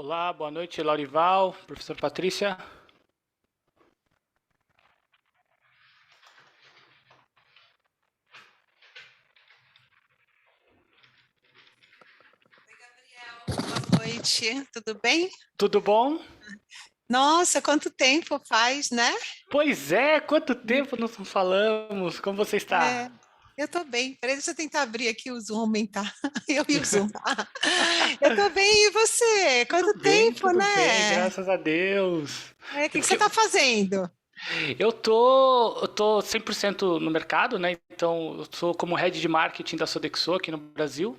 Olá, boa noite, Laurival, professor Patrícia. Boa noite, tudo bem? Tudo bom? Nossa, quanto tempo faz, né? Pois é, quanto tempo nós não falamos? Como você está? É, eu tô bem. Peraí, deixa eu tentar abrir aqui o Zoom, aumentar. Eu e o Zoom. Eu tô bem, e você? Quanto tempo, Tudo bem, né? graças a Deus. O É que que você porque tá fazendo? eu tô 100% no mercado, né? Então, eu sou como head de marketing da Sodexo aqui no Brasil.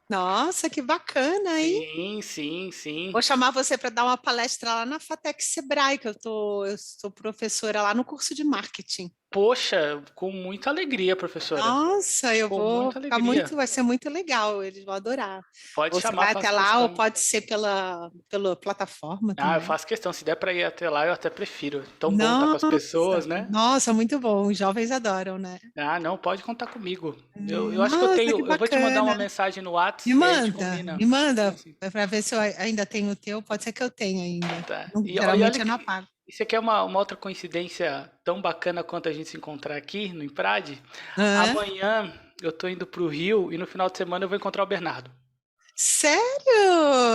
Nossa, que bacana, hein? Sim, sim, sim. Vou chamar você para dar uma palestra lá na FATEC Sebrae, eu sou professora lá no curso de marketing. Poxa, com muita alegria, professora. Nossa, eu Com vou muita ficar alegria. muito, vai ser muito legal, eles vão adorar. Pode Você chamar, vai até faço lá ou questão. pode ser pela plataforma Ah, eu também. faço questão. Se der pra ir até lá, eu até prefiro. Tão bom estar com as pessoas, Nossa, né? nossa, muito bom. Os jovens adoram, né? Ah, não, pode contar comigo. Eu acho que eu Nossa, que tenho. Eu vou te mandar uma bacana. mensagem no Whats e aí a gente combina. Me manda, Sim, sim. para ver se eu ainda tenho o teu. Pode ser que eu tenha ainda. Tá. E Geralmente olha eu não que. apago. Isso aqui é uma outra coincidência tão bacana quanto a gente se encontrar aqui no Imprade. Hã? Amanhã eu tô indo pro Rio e no final de semana eu vou encontrar o Bernardo. Sério?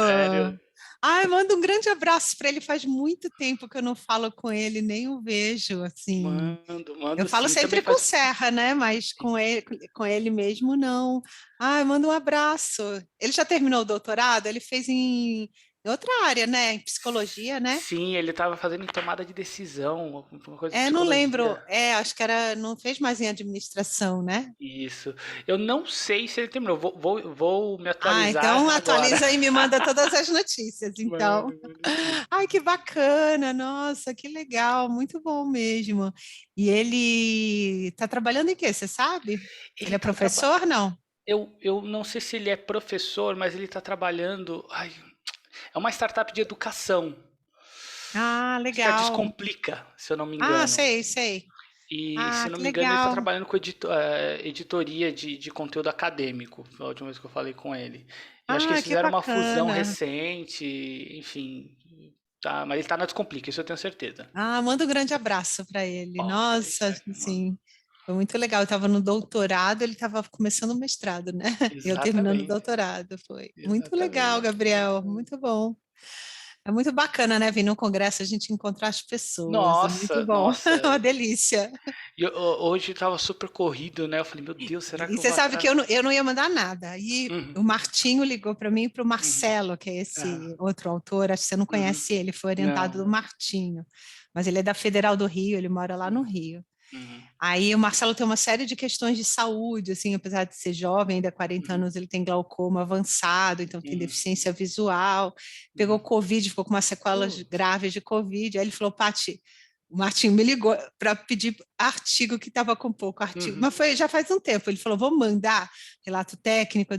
Sério? Ai, manda um grande abraço para ele. Faz muito tempo que eu não falo com ele, nem o vejo, assim. Mando, Eu mando falo sim. Também sempre com o faz. Serra, né? Mas com ele mesmo, não. Ai, manda um abraço. Ele já terminou o doutorado? Ele fez em outra área, né? Em psicologia, né? Sim, ele tava fazendo em tomada de decisão, alguma coisa de É, não lembro. psicologia. É, acho que era, não fez mais em administração, né? Isso. Eu não sei se ele terminou. Vou me Ah, então atualizar agora. atualiza e me manda todas as notícias, então. Mano sim. Ai, que bacana, nossa, que legal, muito bom mesmo. E ele está trabalhando em quê, você sabe? Ele Ele é tá trabalhando. professor, não? Eu não sei se ele é professor, mas ele tá trabalhando. Ai, é uma startup de educação. Ah, Acho que é a legal. Descomplica, se eu não me Ah, engano. sei, sei. E se Ah, eu não que me engano, ele está legal. trabalhando com editoria de conteúdo acadêmico. Foi a última vez que eu falei com ele. E acho que Ah, eles que fizeram uma fusão bacana. recente, enfim. Tá, mas ele está na Descomplica, isso eu tenho certeza. Ah, manda um grande abraço para ele. Pode Nossa, deixar que eu mando. sim, foi muito legal. Eu estava no doutorado, ele estava começando o mestrado, né? E eu terminando o Exatamente, doutorado. Foi muito legal, exatamente, Gabriel. exatamente. Muito bom. É muito bacana, né? Vir no congresso a gente encontrar as pessoas. É muito Nossa, bom. nossa. É uma delícia. Hoje estava super corrido, né? Eu falei, meu Deus, será que E eu você vou sabe que atrás? eu não ia mandar nada. Aí Uhum, o Martinho ligou para mim e para o uhum, Marcelo, que é esse aham, outro autor, acho que você não uhum. conhece ele, foi orientado Não, do não. Martinho. Mas ele é da Federal do Rio, ele mora lá no Uhum, Rio. uhum, Aí o Marcelo tem uma série de questões de saúde, assim, apesar de ser jovem, ainda 40 uhum, anos, ele tem glaucoma avançado, então tem uhum, deficiência visual, pegou uhum. Covid, ficou com umas sequelas Putz. graves de Covid. Aí ele falou, Pati, o Martinho me ligou para pedir artigo que estava com pouco artigo, Uhum, mas foi já faz um tempo. Ele falou: vou mandar relato técnico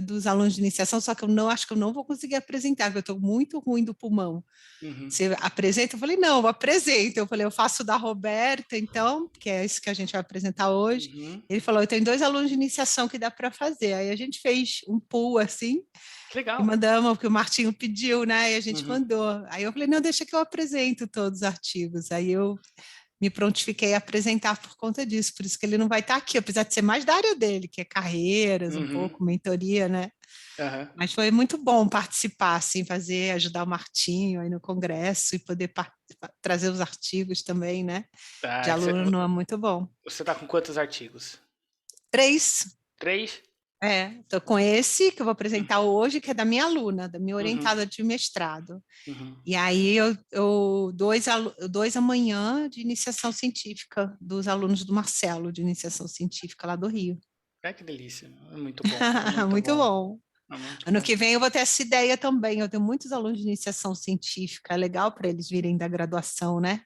dos alunos de iniciação, só que eu não acho que eu não vou conseguir apresentar, porque eu estou muito ruim do pulmão. uhum, Você apresenta? Eu falei, não, eu apresento. Eu falei, eu faço da Roberta, então, que é isso que a gente vai apresentar hoje. uhum. Ele falou, eu tenho dois alunos de iniciação que dá para fazer. Aí a gente fez um pool assim Que e legal. mandamos, porque o Martinho pediu, né? E a gente Uhum, mandou. Aí eu falei, não, deixa que eu apresento todos os artigos. Aí eu me prontifiquei a apresentar por conta disso, por isso que ele não vai estar aqui, apesar de ser mais da área dele, que é carreiras, um uhum, pouco, mentoria, né? aham. Mas foi muito bom participar, assim, fazer, ajudar o Martinho aí no congresso e poder trazer os artigos também, né? De Tá, aluno é muito bom. você tá com quantos artigos? Três, Três? estou com esse que eu vou Uhum, apresentar hoje, que é da minha aluna, da minha uhum, orientada de mestrado. uhum. E aí dois amanhã de iniciação científica dos alunos do Marcelo, de iniciação científica lá do Rio. Ai, que delícia. É muito bom, é muito Muito bom. bom. É muito Ano bom. que vem eu vou ter essa ideia também. Eu tenho muitos alunos de iniciação científica, é legal para eles virem da graduação, né?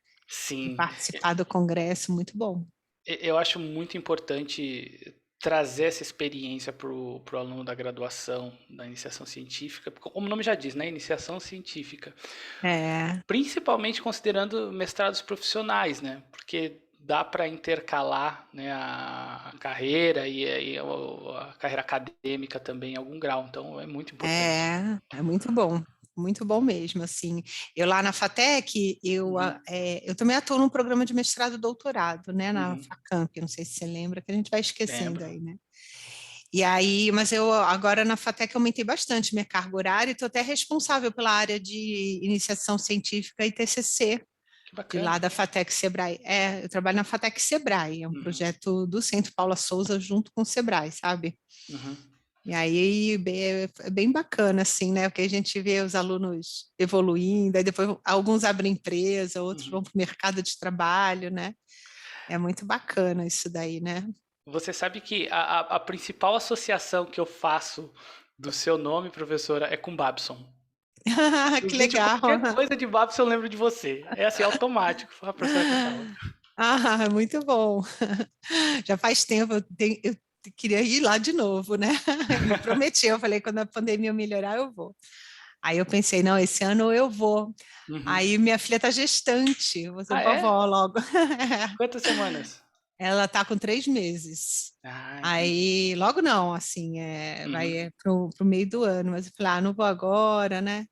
E Sim, participar do congresso, muito bom. eu acho muito importante trazer essa experiência para o aluno da graduação, da iniciação científica, porque, como o nome já diz, né? Iniciação científica. É, Principalmente considerando mestrados profissionais, né? Porque dá para intercalar, né, a carreira e a carreira acadêmica também em algum grau. Então é muito importante. é muito bom. muito bom mesmo, assim. Eu lá na FATEC, Uhum, eu também atuo num programa de mestrado e doutorado, né, na uhum. FACAMP, não sei se você lembra, que a gente vai esquecendo Lembro. aí, né? E aí, mas eu agora na FATEC aumentei bastante minha carga horária e estou até responsável pela área de iniciação científica e TCC Que de lá bacana. da FATEC Sebrae. Eu trabalho na FATEC Sebrae, é um Uhum, projeto do Centro Paula Souza junto com o Sebrae, sabe? uhum, E aí é bem bacana, assim, né? Porque a gente vê os alunos evoluindo, aí depois alguns abrem empresa, outros uhum. vão para o mercado de trabalho, né? É muito bacana isso daí, né? Você sabe que a principal associação que eu faço do seu nome, professora, é com Babson. Que Simplesmente legal! qualquer coisa de Babson eu lembro de você. É assim, automático. A professora que fala. Ah, muito bom. Já faz tempo, eu queria ir lá de novo, né? Me prometi, eu falei, quando a pandemia melhorar, eu vou. Aí eu pensei, não, esse ano eu vou. Uhum. Aí minha filha tá gestante, eu vou ser Ah, é? vovó logo. Quantas semanas? Ela tá com 3 meses. Ah, entendi. Aí, logo não, assim, Uhum. vai pro meio do ano, mas eu falei, não vou agora, né?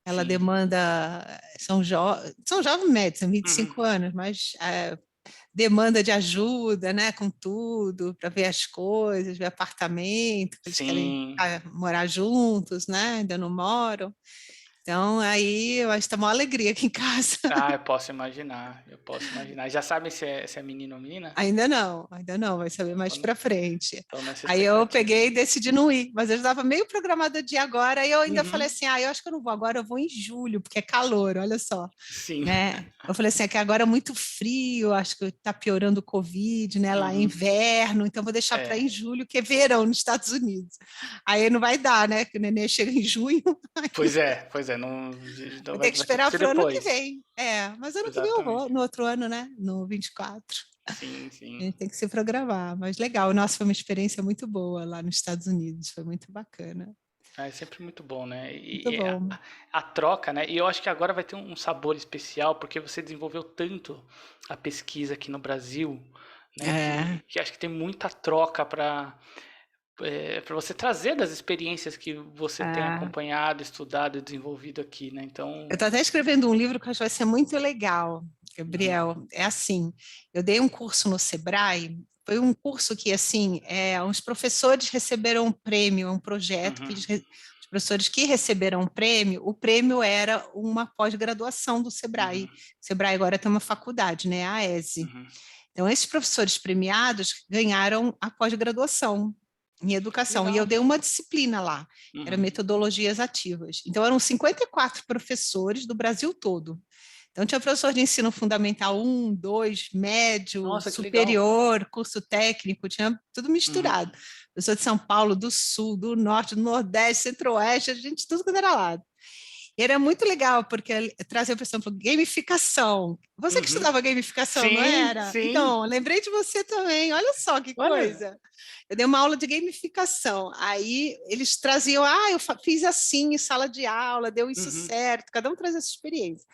Ela Sim. demanda, são jovens médios, são vinte e Uhum. cinco anos, mas demanda de ajuda, né, com tudo, para ver as coisas, ver apartamento, que eles querem Sim. morar juntos, né? Ainda não moram. Então, aí eu acho que tá uma alegria aqui em casa. Ah, eu posso imaginar. Eu posso imaginar. Já sabem se é menino ou menina? Ainda não, vai saber mais Tô, para frente. tô nessa Aí eu expectativa. peguei e decidi não ir, mas eu estava meio programada de ir agora, aí eu ainda falei Uhum. assim, eu acho que eu não vou agora, eu vou em julho, porque é calor, olha só, Sim. né? Eu falei assim, é que agora é muito frio, acho que está piorando o Covid, né? Lá é Uhum. inverno, então vou deixar para ir em É. julho, que é verão nos Estados Unidos. Aí não vai dar, né? Que o neném chega em junho, Pois é, pois é. Não, vou vai, ter que vai ter que esperar ser para o ano que depois. vem. Mas ano que vem eu Exatamente. vou, no outro ano, né? No 24. Sim, A sim. gente tem que se programar, mas legal. Nossa, foi uma experiência muito boa lá nos Estados Unidos, foi muito bacana. É sempre muito bom, né? Muito E bom. a troca, né? E eu acho que agora vai ter um sabor especial, porque você desenvolveu tanto a pesquisa aqui no Brasil, né? É, Que acho que tem muita troca para você trazer das experiências que você tem é. acompanhado, estudado e desenvolvido aqui, né? Eu Então, estou até escrevendo um livro que eu acho que vai ser muito legal, uhum, Gabriel. É assim, eu dei um curso no Sebrae, foi um curso que, assim, uns professores receberam um prêmio, um projeto que uhum, os professores que receberam um prêmio, o prêmio era uma pós-graduação do Sebrae. uhum, O Sebrae agora tem uma faculdade, né, a ESE. uhum. Então, esses professores premiados ganharam a pós-graduação em Que educação. E eu legal. dei uma disciplina lá, que era Uhum. metodologias ativas. Então, eram 54 professores do Brasil todo. Então, tinha professor de ensino fundamental um, 2, médio, Nossa, que legal. superior, curso técnico, tinha tudo Uhum, misturado. Professor de São Paulo, do Sul, do Norte, do Nordeste, Centro-Oeste, a gente tudo quando era lado. E era muito legal, porque trazia, por exemplo, gamificação. Você que uhum. estudava gamificação, não Sim, era? sim. Então, lembrei de você também. Olha só que Olha. coisa. Eu dei uma aula de gamificação. Aí eles traziam, eu fiz assim em sala de aula, deu isso Uhum, certo, cada um traz essa experiência.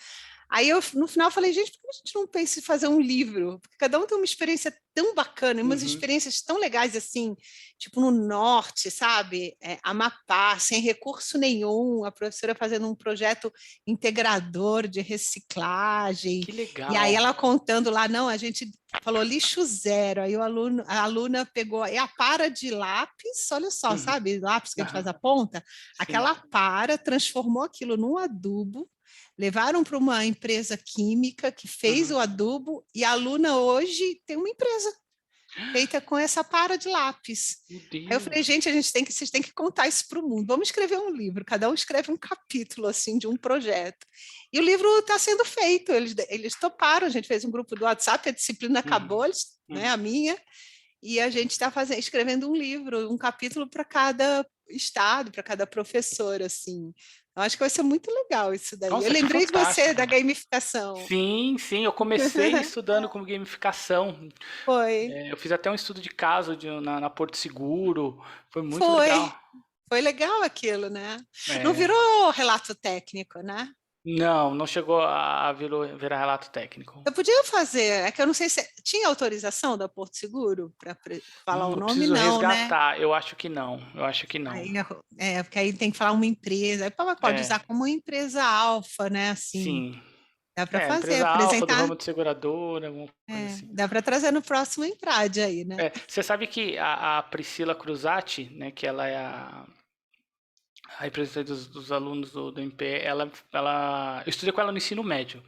Aí eu, no final, falei, gente, por que a gente não pensa em fazer um livro? Porque cada um tem uma experiência tão bacana, umas uhum, experiências tão legais assim, tipo no norte, sabe? Amapá, sem recurso nenhum, a professora fazendo um projeto integrador de reciclagem, que e aí legal. ela contando lá, não, a gente falou lixo zero, aí a aluna pegou a para de lápis, olha só, Uhum, sabe? Lápis que a gente faz aham, a ponta, sim. aquela para, transformou aquilo num adubo, levaram para uma empresa química que fez Uhum. o adubo e a aluna hoje tem uma empresa feita com essa para de lápis. Meu Aí eu falei, Deus. gente, vocês têm que contar isso para o mundo. Vamos escrever um livro, cada um escreve um capítulo assim de um projeto. E o livro está sendo feito, eles toparam, a gente fez um grupo do WhatsApp, a disciplina Uhum, acabou, né, uhum. a minha, e a gente está escrevendo um livro, um capítulo para cada estado, para cada professor, assim. Eu acho que vai ser muito legal isso daí. Eu Nossa, que lembrei de você fantástico. da gamificação. Sim, sim, eu comecei estudando com gamificação. Foi, Eu fiz até um estudo de caso na Porto Seguro. Foi muito foi, legal. foi legal aquilo, né? Não É, virou relato técnico, né? Não chegou a virar relato técnico. Eu podia fazer, é que eu não sei se tinha autorização da Porto Seguro para falar o Eu nome, preciso não, né? resgatar, eu acho que não, eu acho que não. Aí, porque aí tem que falar uma empresa, aí pode É, usar como empresa alfa, né? Assim, sim. dá para fazer, Empresa alfa do apresentar, ramo de seguradora, alguma coisa assim. dá para trazer no próximo Emprade aí, né? Você sabe que a Priscila Cruzati, né, que ela é a representante dos alunos do MPE, eu estudei com ela no ensino médio.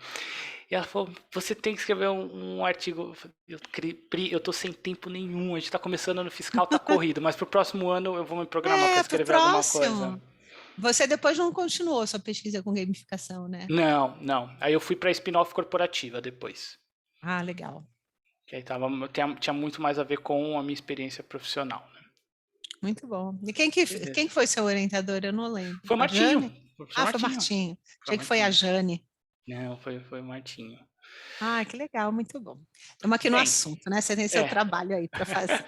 E ela falou, você tem que escrever um artigo. Pri, eu tô sem tempo nenhum, a gente tá começando ano fiscal, tá corrido, mas pro próximo ano eu vou me programar para Para o escrever alguma coisa. próximo. Você depois não continuou sua pesquisa com gamificação, né? Não. Aí eu fui pra spin-off corporativa depois. Ah, legal. Que aí tinha muito mais a ver com a minha experiência profissional. Né? Muito bom. E quem Beleza. foi seu orientador? Eu não lembro. Foi o A Martinho. Jane? Foi o professor Ah, foi o Martinho. Martinho. Foi o Achei que foi a Martinho. Jane. Não, foi o Martinho. Ah, que legal, muito bom. Estamos aqui no Bem, assunto, né? Você tem seu é. trabalho aí para fazer.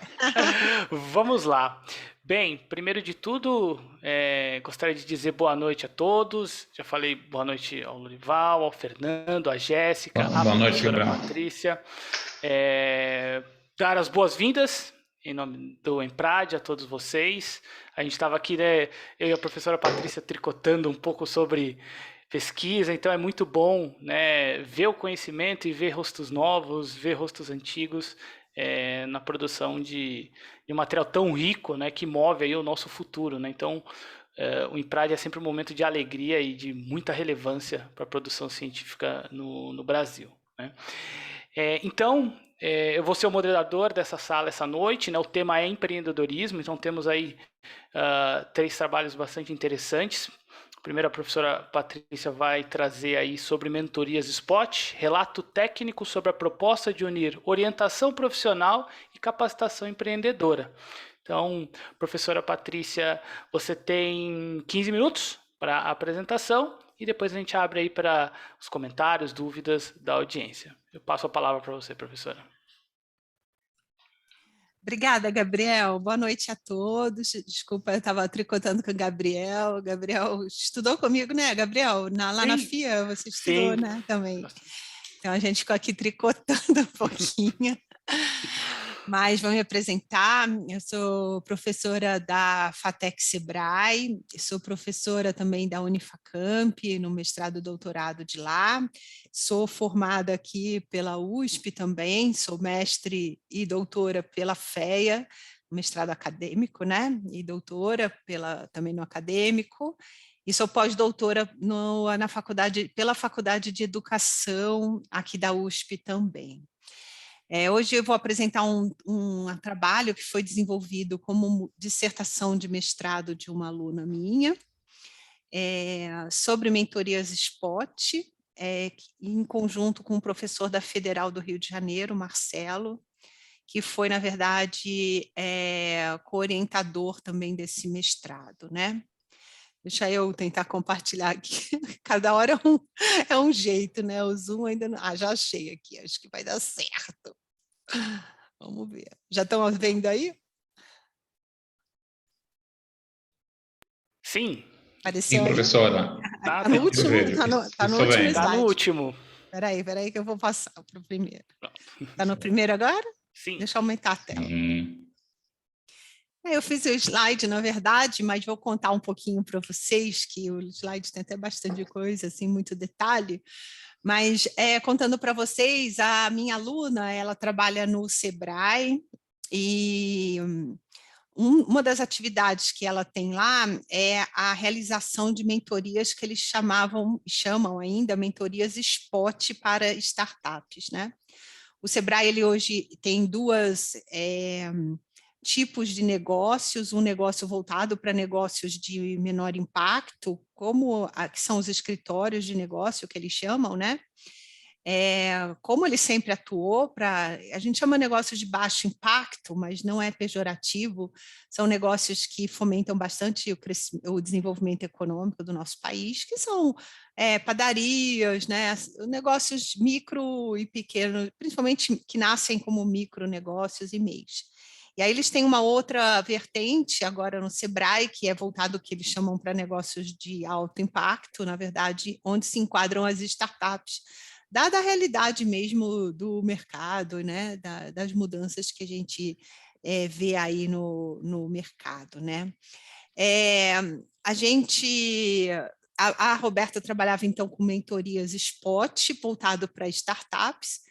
Vamos lá. Bem, primeiro de tudo, gostaria de dizer boa noite a todos. Já falei boa noite ao Lorival, ao Fernando, à Jéssica, à Boa noite, professora Gabriel. Patrícia. Dar as boas-vindas em nome do Emprade a todos vocês. A gente estava aqui, né, eu e a professora Patrícia tricotando um pouco sobre pesquisa, então é muito bom, né, ver o conhecimento e ver rostos novos, ver rostos antigos na produção de um material tão rico, né, que move aí o nosso futuro, né? Então, o Emprade é sempre um momento de alegria e de muita relevância para a produção científica no Brasil, né? Então, eu vou ser o moderador dessa sala essa noite, né? O tema é empreendedorismo, então temos aí 3 trabalhos bastante interessantes. Primeiro, a professora Patrícia vai trazer aí sobre mentorias spot, relato técnico sobre a proposta de unir orientação profissional e capacitação empreendedora. Então, professora Patrícia, você tem 15 minutos para a apresentação e depois a gente abre aí para os comentários, dúvidas da audiência. Eu passo a palavra para você, professora. Obrigada, Gabriel. Boa noite a todos. Desculpa, eu estava tricotando com o Gabriel. O Gabriel estudou comigo, né, Gabriel? Lá na Sim, FIA, você estudou, sim. né, também. Então, a gente ficou aqui tricotando um pouquinho. Mas vou me apresentar, eu sou professora da FATEC Sebrae, sou professora também da Unifacamp, no mestrado e doutorado de lá, sou formada aqui pela USP também, sou mestre e doutora pela FEA, mestrado acadêmico, né, e doutora também no acadêmico, e sou pós-doutora pela Faculdade de Educação aqui da USP também. Hoje eu vou apresentar um trabalho que foi desenvolvido como dissertação de mestrado de uma aluna minha, sobre mentorias SPOT, em conjunto com o professor da Federal do Rio de Janeiro, Marcelo, que foi, na verdade, co-orientador também desse mestrado, né? Deixa eu tentar compartilhar aqui. Cada hora é um jeito, né? O Zoom ainda não... Ah, já achei aqui, acho que vai dar certo. Vamos ver. Já estão vendo aí? Sim. Apareceu Sim, aí? professora. Tá no último, tá no último Tá no slide. último. Espera aí que eu vou passar para o primeiro. Tá no primeiro agora? Sim. Deixa eu aumentar a tela. Eu fiz o slide, na verdade, mas vou contar um pouquinho para vocês, que o slide tem até bastante coisa, assim, muito detalhe. Mas, contando para vocês, a minha aluna, ela trabalha no Sebrae e uma das atividades que ela tem lá é a realização de mentorias que eles chamam ainda mentorias spot para startups, né? O Sebrae, ele hoje tem duas tipos de negócios, um negócio voltado para negócios de menor impacto, que são os escritórios de negócio que eles chamam, né? Como ele sempre atuou a gente chama negócios de baixo impacto, mas não é pejorativo, são negócios que fomentam bastante o desenvolvimento econômico do nosso país, que são padarias, né, negócios micro e pequenos, principalmente que nascem como micronegócios e MEIs. E aí eles têm uma outra vertente agora no Sebrae, que é voltado ao que eles chamam para negócios de alto impacto, na verdade, onde se enquadram as startups, dada a realidade mesmo do mercado, né, das mudanças que a gente vê aí no mercado, né? A gente... A Roberta trabalhava, então, com mentorias spot, voltado para startups,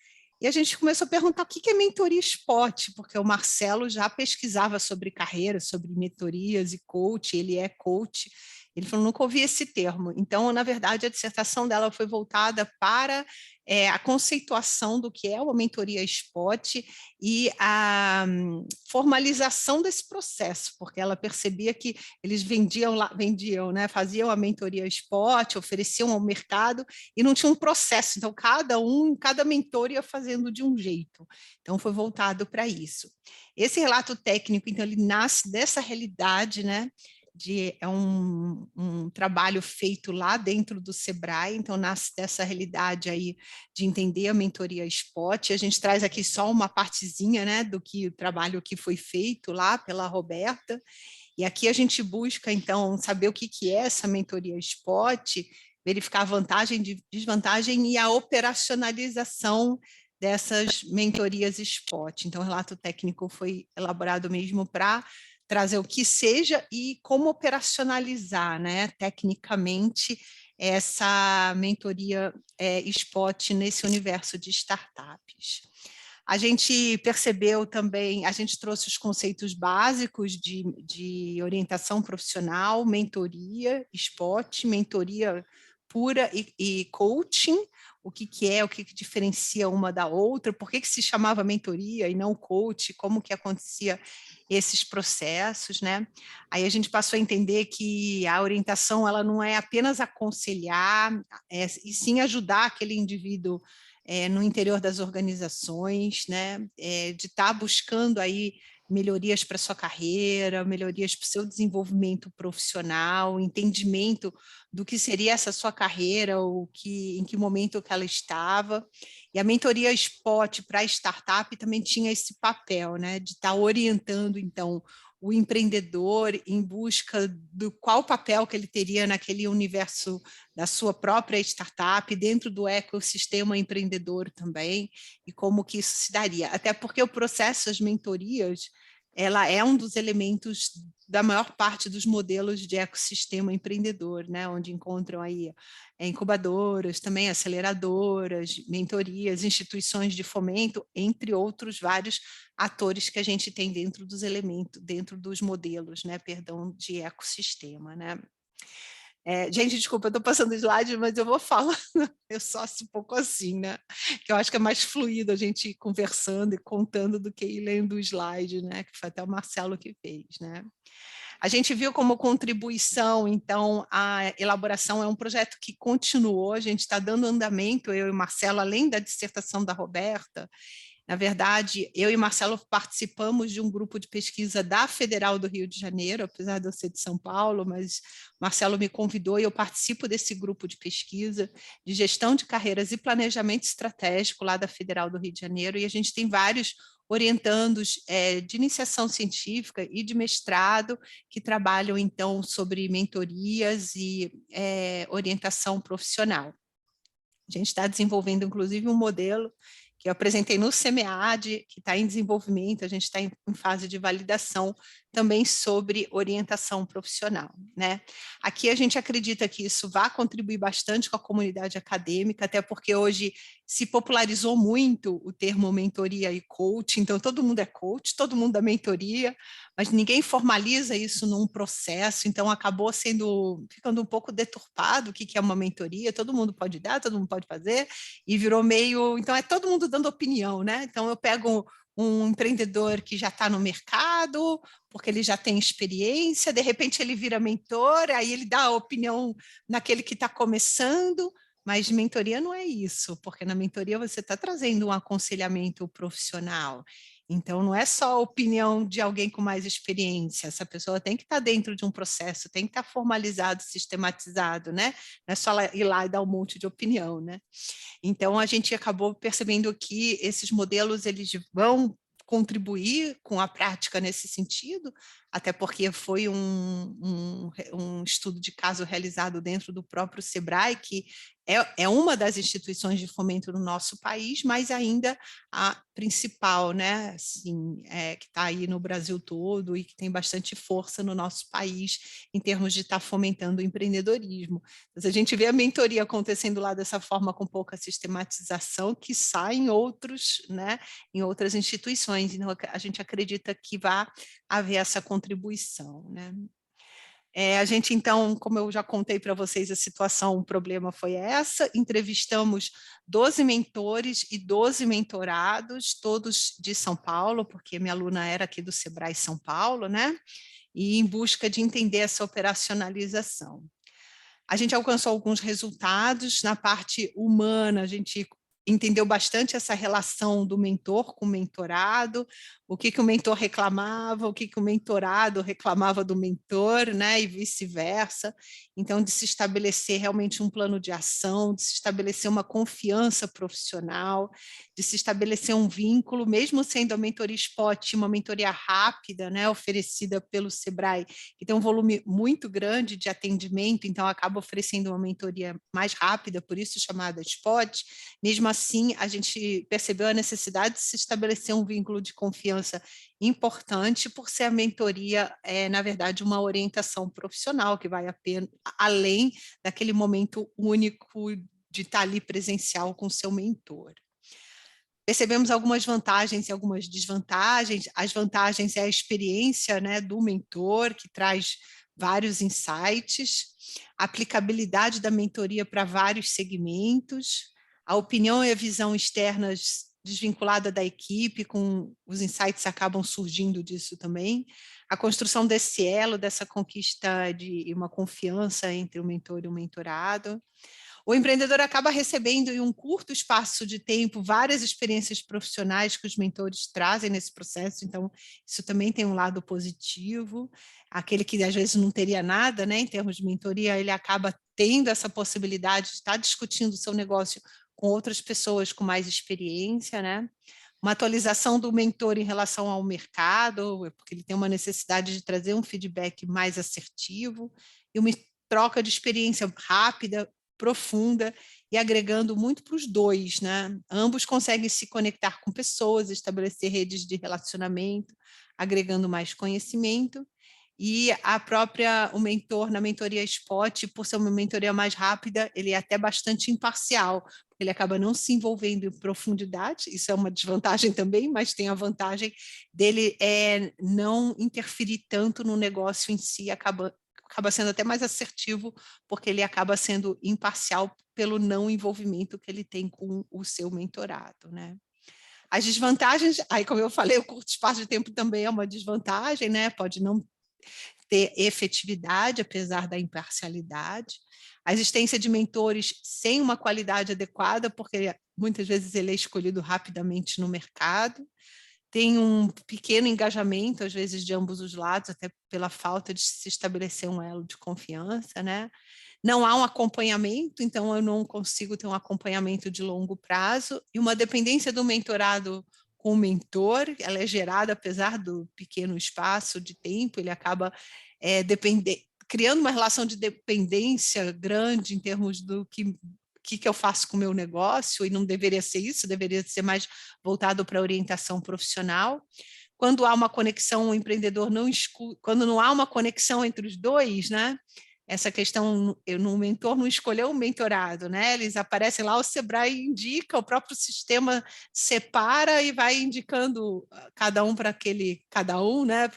e a gente começou a perguntar o que é mentoria spot, porque o Marcelo já pesquisava sobre carreira, sobre mentorias e coach, ele é coach. Ele falou, nunca ouvi esse termo. Então, na verdade, a dissertação dela foi voltada para a conceituação do que é uma mentoria spot e a formalização desse processo, porque ela percebia que eles vendiam, né, faziam a mentoria spot, ofereciam ao mercado e não tinha um processo. Então, cada mentor ia fazendo de um jeito. Então, foi voltado para isso. Esse relato técnico, então, ele nasce dessa realidade, né? É um trabalho feito lá dentro do Sebrae, então nasce dessa realidade aí de entender a mentoria spot. A gente traz aqui só uma partezinha, né, do que o trabalho que foi feito lá pela Roberta, e aqui a gente busca, então, saber o que é essa mentoria spot, verificar a vantagem e desvantagem e a operacionalização dessas mentorias spot. Então, o relato técnico foi elaborado mesmo para trazer o que seja e como operacionalizar, né, tecnicamente, essa mentoria spot nesse universo de startups. A gente percebeu também, a gente trouxe os conceitos básicos de orientação profissional, mentoria, spot, mentoria pura e coaching, o que é, o que diferencia uma da outra, por que se chamava mentoria e não coach, como que acontecia esses processos, né? Aí a gente passou a entender que a orientação ela não é apenas aconselhar, e sim ajudar aquele indivíduo no interior das organizações, né? De estar buscando aí melhorias para sua carreira, melhorias para o seu desenvolvimento profissional, entendimento do que seria essa sua carreira, em que momento que ela estava. E a mentoria Spot para startup também tinha esse papel, né, de estar orientando, então, o empreendedor em busca do qual papel que ele teria naquele universo da sua própria startup, dentro do ecossistema empreendedor também, e como que isso se daria. Até porque o processo, as mentorias, ela é um dos elementos da maior parte dos modelos de ecossistema empreendedor, né? Onde encontram aí incubadoras, também aceleradoras, mentorias, instituições de fomento, entre outros vários atores que a gente tem dentro dos elementos, dentro dos modelos, né? Perdão, de ecossistema, né? Gente, desculpa, eu estou passando slide, mas eu vou falando, eu só um pouco assim, né? Que eu acho que é mais fluido a gente ir conversando e contando do que ir lendo o slide, né? Que foi até o Marcelo que fez, né? A gente viu como contribuição, então, a elaboração é um projeto que continuou, a gente está dando andamento, eu e o Marcelo, além da dissertação da Roberta. Na verdade, eu e Marcelo participamos de um grupo de pesquisa da Federal do Rio de Janeiro, apesar de eu ser de São Paulo, mas Marcelo me convidou e eu participo desse grupo de pesquisa de gestão de carreiras e planejamento estratégico lá da Federal do Rio de Janeiro, e a gente tem vários orientandos de iniciação científica e de mestrado que trabalham, então, sobre mentorias e orientação profissional. A gente está desenvolvendo, inclusive, um modelo que eu apresentei no SEMEAD, que está em desenvolvimento, a gente está em fase de validação também sobre orientação profissional, né? Aqui a gente acredita que isso vai contribuir bastante com a comunidade acadêmica, até porque hoje se popularizou muito o termo mentoria e coach, então todo mundo é coach, todo mundo dá mentoria, mas ninguém formaliza isso num processo, então acabou ficando um pouco deturpado o que é uma mentoria, todo mundo pode dar, todo mundo pode fazer, e virou meio, então é todo mundo dando opinião, né? Então eu pego um empreendedor que já está no mercado, porque ele já tem experiência, de repente ele vira mentor, aí ele dá a opinião naquele que está começando, mas mentoria não é isso, porque na mentoria você está trazendo um aconselhamento profissional. Então, não é só a opinião de alguém com mais experiência, essa pessoa tem que estar dentro de um processo, tem que estar formalizado, sistematizado, né? Não é só ir lá e dar um monte de opinião, né? Então, a gente acabou percebendo que esses modelos, eles vão contribuir com a prática nesse sentido, até porque foi um estudo de caso realizado dentro do próprio SEBRAE, que é uma das instituições de fomento no nosso país, mas ainda a principal, né, assim, que está aí no Brasil todo e que tem bastante força no nosso país em termos de estar fomentando o empreendedorismo. Então, se a gente vê a mentoria acontecendo lá dessa forma com pouca sistematização, que sai em outros, né, em outras instituições, então a gente acredita que vai haver essa contribuição, né? A gente, então, como eu já contei para vocês a situação, o problema foi essa, entrevistamos 12 mentores e 12 mentorados, todos de São Paulo, porque minha aluna era aqui do Sebrae São Paulo, né? E em busca de entender essa operacionalização. A gente alcançou alguns resultados na parte humana, a gente entendeu bastante essa relação do mentor com o mentorado, o que o mentor reclamava, o que o mentorado reclamava do mentor, né, e vice-versa. Então, de se estabelecer realmente um plano de ação, de se estabelecer uma confiança profissional, de se estabelecer um vínculo, mesmo sendo a mentoria Spot uma mentoria rápida, né, oferecida pelo Sebrae, que tem um volume muito grande de atendimento, então acaba oferecendo uma mentoria mais rápida, por isso chamada Spot. Mesmo assim, a gente percebeu a necessidade de se estabelecer um vínculo de confiança importante, por ser a mentoria, na verdade, uma orientação profissional que vai além daquele momento único de estar ali presencial com o seu mentor. Percebemos algumas vantagens e algumas desvantagens. As vantagens é a experiência, né, do mentor, que traz vários insights, a aplicabilidade da mentoria para vários segmentos, a opinião e a visão externas desvinculada da equipe, com os insights acabam surgindo disso também, a construção desse elo, dessa conquista de uma confiança entre o mentor e o mentorado. O empreendedor acaba recebendo em um curto espaço de tempo várias experiências profissionais que os mentores trazem nesse processo, então isso também tem um lado positivo. Aquele que às vezes não teria nada, né, em termos de mentoria, ele acaba tendo essa possibilidade de estar discutindo o seu negócio com outras pessoas com mais experiência, né? Uma atualização do mentor em relação ao mercado, porque ele tem uma necessidade de trazer um feedback mais assertivo, e uma troca de experiência rápida, profunda e agregando muito para os dois, né? Ambos conseguem se conectar com pessoas, estabelecer redes de relacionamento, agregando mais conhecimento. E o mentor na mentoria Spot, por ser uma mentoria mais rápida, ele é até bastante imparcial, porque ele acaba não se envolvendo em profundidade, isso é uma desvantagem também, mas tem a vantagem dele não interferir tanto no negócio em si, acaba sendo até mais assertivo, porque ele acaba sendo imparcial pelo não envolvimento que ele tem com o seu mentorado, né? As desvantagens, aí como eu falei, o curto espaço de tempo também é uma desvantagem, né? Pode não ter efetividade, apesar da imparcialidade. A existência de mentores sem uma qualidade adequada, porque muitas vezes ele é escolhido rapidamente no mercado. Tem um pequeno engajamento, às vezes, de ambos os lados, até pela falta de se estabelecer um elo de confiança, né? Não há um acompanhamento, então eu não consigo ter um acompanhamento de longo prazo, e uma dependência do mentorado com o mentor, ela é gerada, apesar do pequeno espaço de tempo, ele acaba criando uma relação de dependência grande em termos do que eu faço com o meu negócio, e não deveria ser isso, deveria ser mais voltado para a orientação profissional. Quando há uma conexão, o empreendedor não escuta, quando não há uma conexão entre os dois, né? Essa questão, no mentor não escolheu o mentorado, né? Eles aparecem lá, o Sebrae indica, o próprio sistema separa e vai indicando cada um, né?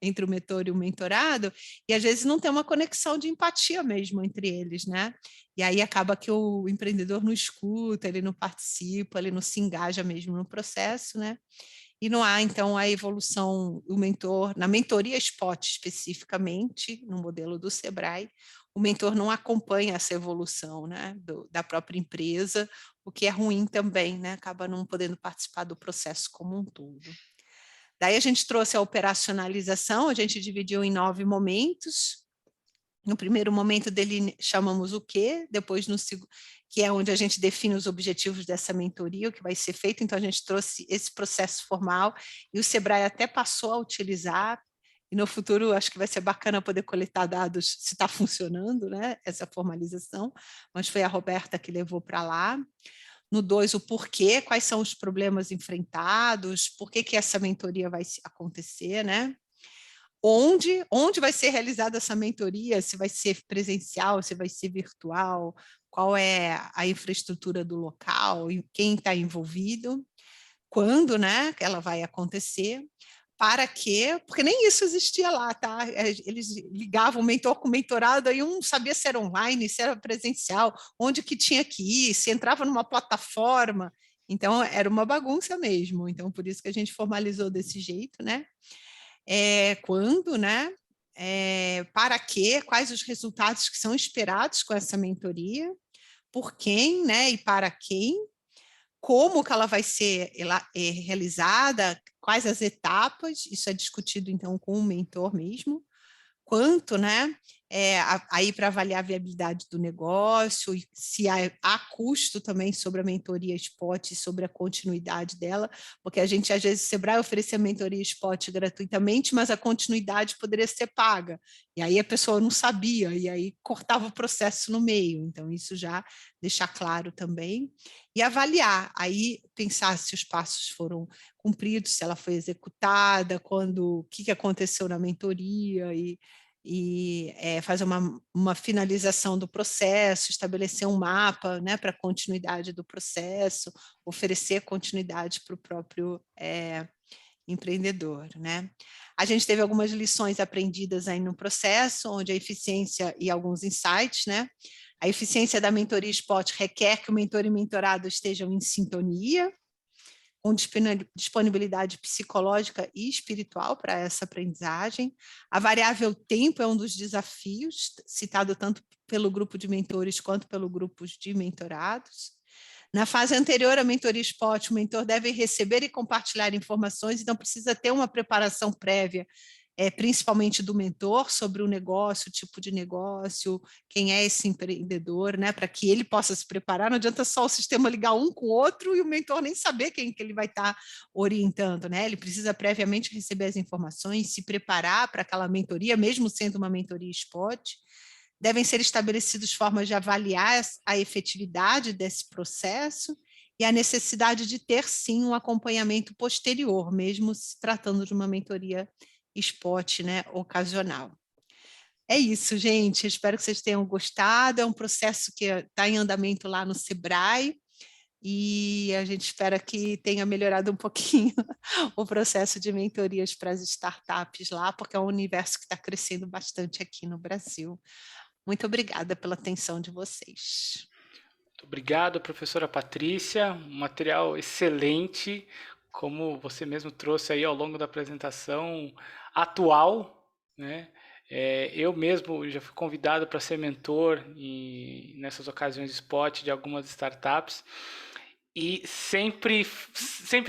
Entre o mentor e o mentorado, e às vezes não tem uma conexão de empatia mesmo entre eles, né? E aí acaba que o empreendedor não escuta, ele não participa, ele não se engaja mesmo no processo, né? E não há, então, a evolução, na mentoria Spot especificamente, no modelo do Sebrae, o mentor não acompanha essa evolução, né, da própria empresa, o que é ruim também, né, acaba não podendo participar do processo como um todo. Daí a gente trouxe a operacionalização, a gente dividiu em 9 momentos. No primeiro momento chamamos o quê, depois que é onde a gente define os objetivos dessa mentoria, o que vai ser feito. Então a gente trouxe esse processo formal e o Sebrae até passou a utilizar, e no futuro acho que vai ser bacana poder coletar dados se está funcionando, né, essa formalização, mas foi a Roberta que levou para lá. No 2, o porquê, quais são os problemas enfrentados, por que essa mentoria vai acontecer, né? Onde vai ser realizada essa mentoria, se vai ser presencial, se vai ser virtual, qual é a infraestrutura do local, e quem está envolvido, quando, né, ela vai acontecer, para quê? Porque nem isso existia lá, tá? Eles ligavam o mentor com o mentorado, aí um sabia se era online, se era presencial, onde que tinha que ir, se entrava numa plataforma, então era uma bagunça mesmo, então por isso que a gente formalizou desse jeito, né? Quando, né? Para quê? Quais os resultados que são esperados com essa mentoria? Por quem, né? E para quem? Como que ela vai ser realizada? Quais as etapas? Isso é discutido, então, com o mentor mesmo. Quanto, né? Aí para avaliar a viabilidade do negócio, se há custo também sobre a mentoria spot e sobre a continuidade dela, porque a gente, às vezes, o Sebrae oferecia mentoria spot gratuitamente, mas a continuidade poderia ser paga. E aí a pessoa não sabia, e aí cortava o processo no meio. Então, isso já deixar claro também. E avaliar, aí pensar se os passos foram cumpridos, se ela foi executada, o que aconteceu na mentoria, e fazer uma finalização do processo, estabelecer um mapa, né, para a continuidade do processo, oferecer continuidade para o próprio empreendedor, né? A gente teve algumas lições aprendidas aí no processo, onde a eficiência e alguns insights, né? A eficiência da mentoria spot requer que o mentor e mentorado estejam em sintonia, com disponibilidade psicológica e espiritual para essa aprendizagem. A variável tempo é um dos desafios, citado tanto pelo grupo de mentores quanto pelo grupo de mentorados. Na fase anterior à mentoria spot, o mentor deve receber e compartilhar informações, então precisa ter uma preparação prévia, principalmente do mentor, sobre o negócio, o tipo de negócio, quem é esse empreendedor, né, para que ele possa se preparar. Não adianta só o sistema ligar um com o outro e o mentor nem saber quem que ele vai estar orientando, né? Ele precisa previamente receber as informações, se preparar para aquela mentoria, mesmo sendo uma mentoria spot. Devem ser estabelecidas formas de avaliar a efetividade desse processo e a necessidade de ter, sim, um acompanhamento posterior, mesmo se tratando de uma mentoria spot, né, ocasional. É isso, gente. Espero que vocês tenham gostado. É um processo que está em andamento lá no Sebrae e a gente espera que tenha melhorado um pouquinho o processo de mentorias para as startups lá, porque é um universo que está crescendo bastante aqui no Brasil. Muito obrigada pela atenção de vocês. Muito obrigado, professora Patrícia. Um material excelente, como você mesmo trouxe aí ao longo da apresentação, atual, né? Eu mesmo já fui convidado para ser mentor nessas ocasiões spot de algumas startups e sempre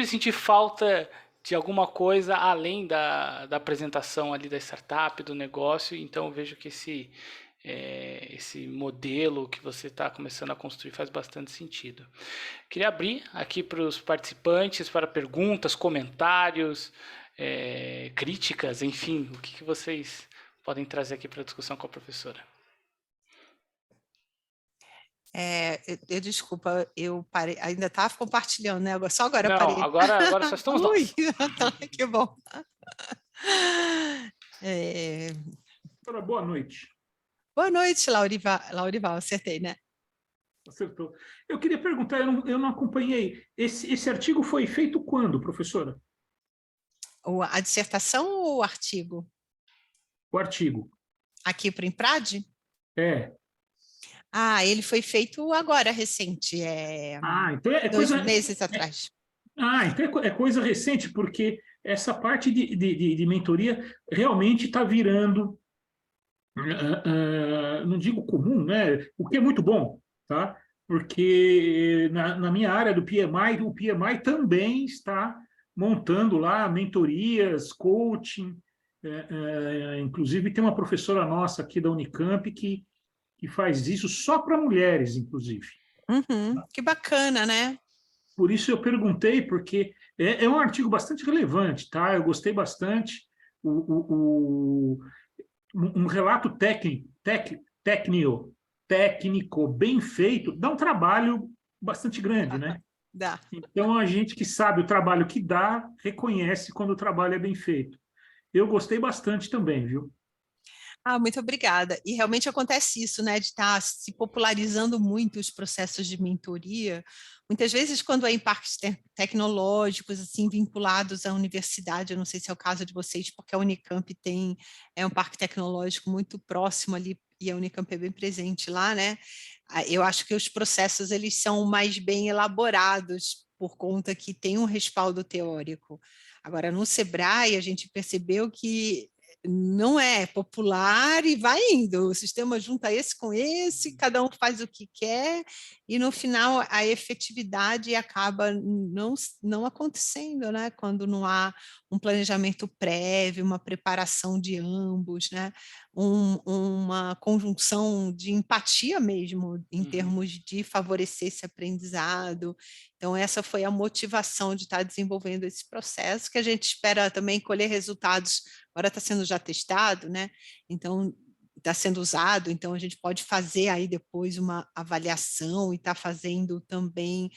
senti falta de alguma coisa além da apresentação ali da startup, do negócio. Então eu vejo que esse modelo que você está começando a construir faz bastante sentido. Queria abrir aqui para os participantes para perguntas, comentários, críticas, enfim, o que vocês podem trazer aqui para a discussão com a professora. Desculpa, eu parei, ainda estava compartilhando, né? Só agora Não, parei. agora só estamos nós. Que bom. Boa noite. Boa noite, Laurival, acertei, né? Acertou. Eu queria perguntar, eu não acompanhei, esse artigo foi feito quando, professora? A dissertação ou o artigo? O artigo. Aqui para o Imprad? É. Ele foi feito agora, recente, então 2 meses atrás. Então é coisa recente, porque essa parte de mentoria realmente está virando, não digo comum, né? O que é muito bom, tá? Porque na minha área do PMI, o PMI também está montando lá mentorias, coaching, Inclusive, tem uma professora nossa aqui da Unicamp que faz isso só para mulheres, inclusive. Que bacana, né? Por isso eu perguntei, porque é um artigo bastante relevante, tá? Eu gostei bastante. Um relato técnico bem feito dá um trabalho bastante grande, né? Dá. Então, a gente que sabe o trabalho que dá, reconhece quando o trabalho é bem feito. Eu gostei bastante também, viu? Muito obrigada. E realmente acontece isso, né, de estar se popularizando muito os processos de mentoria. Muitas vezes, quando há impactos tecnológicos, assim, vinculados à universidade, eu não sei se é o caso de vocês, porque a Unicamp tem um parque tecnológico muito próximo ali, e a Unicamp é bem presente lá, né? Eu acho que os processos, eles são mais bem elaborados, por conta que tem um respaldo teórico. Agora, no Sebrae, a gente percebeu que não é popular e vai indo. O sistema junta esse com esse, cada um faz o que quer, e no final a efetividade acaba não acontecendo, né? Quando não há um planejamento prévio, uma preparação de ambos, né? Uma conjunção de empatia mesmo, em termos de favorecer esse aprendizado. Então, essa foi a motivação de estar desenvolvendo esse processo, que a gente espera também colher resultados. Agora está sendo já testado, né? Então, está sendo usado, então a gente pode fazer aí depois uma avaliação e está fazendo também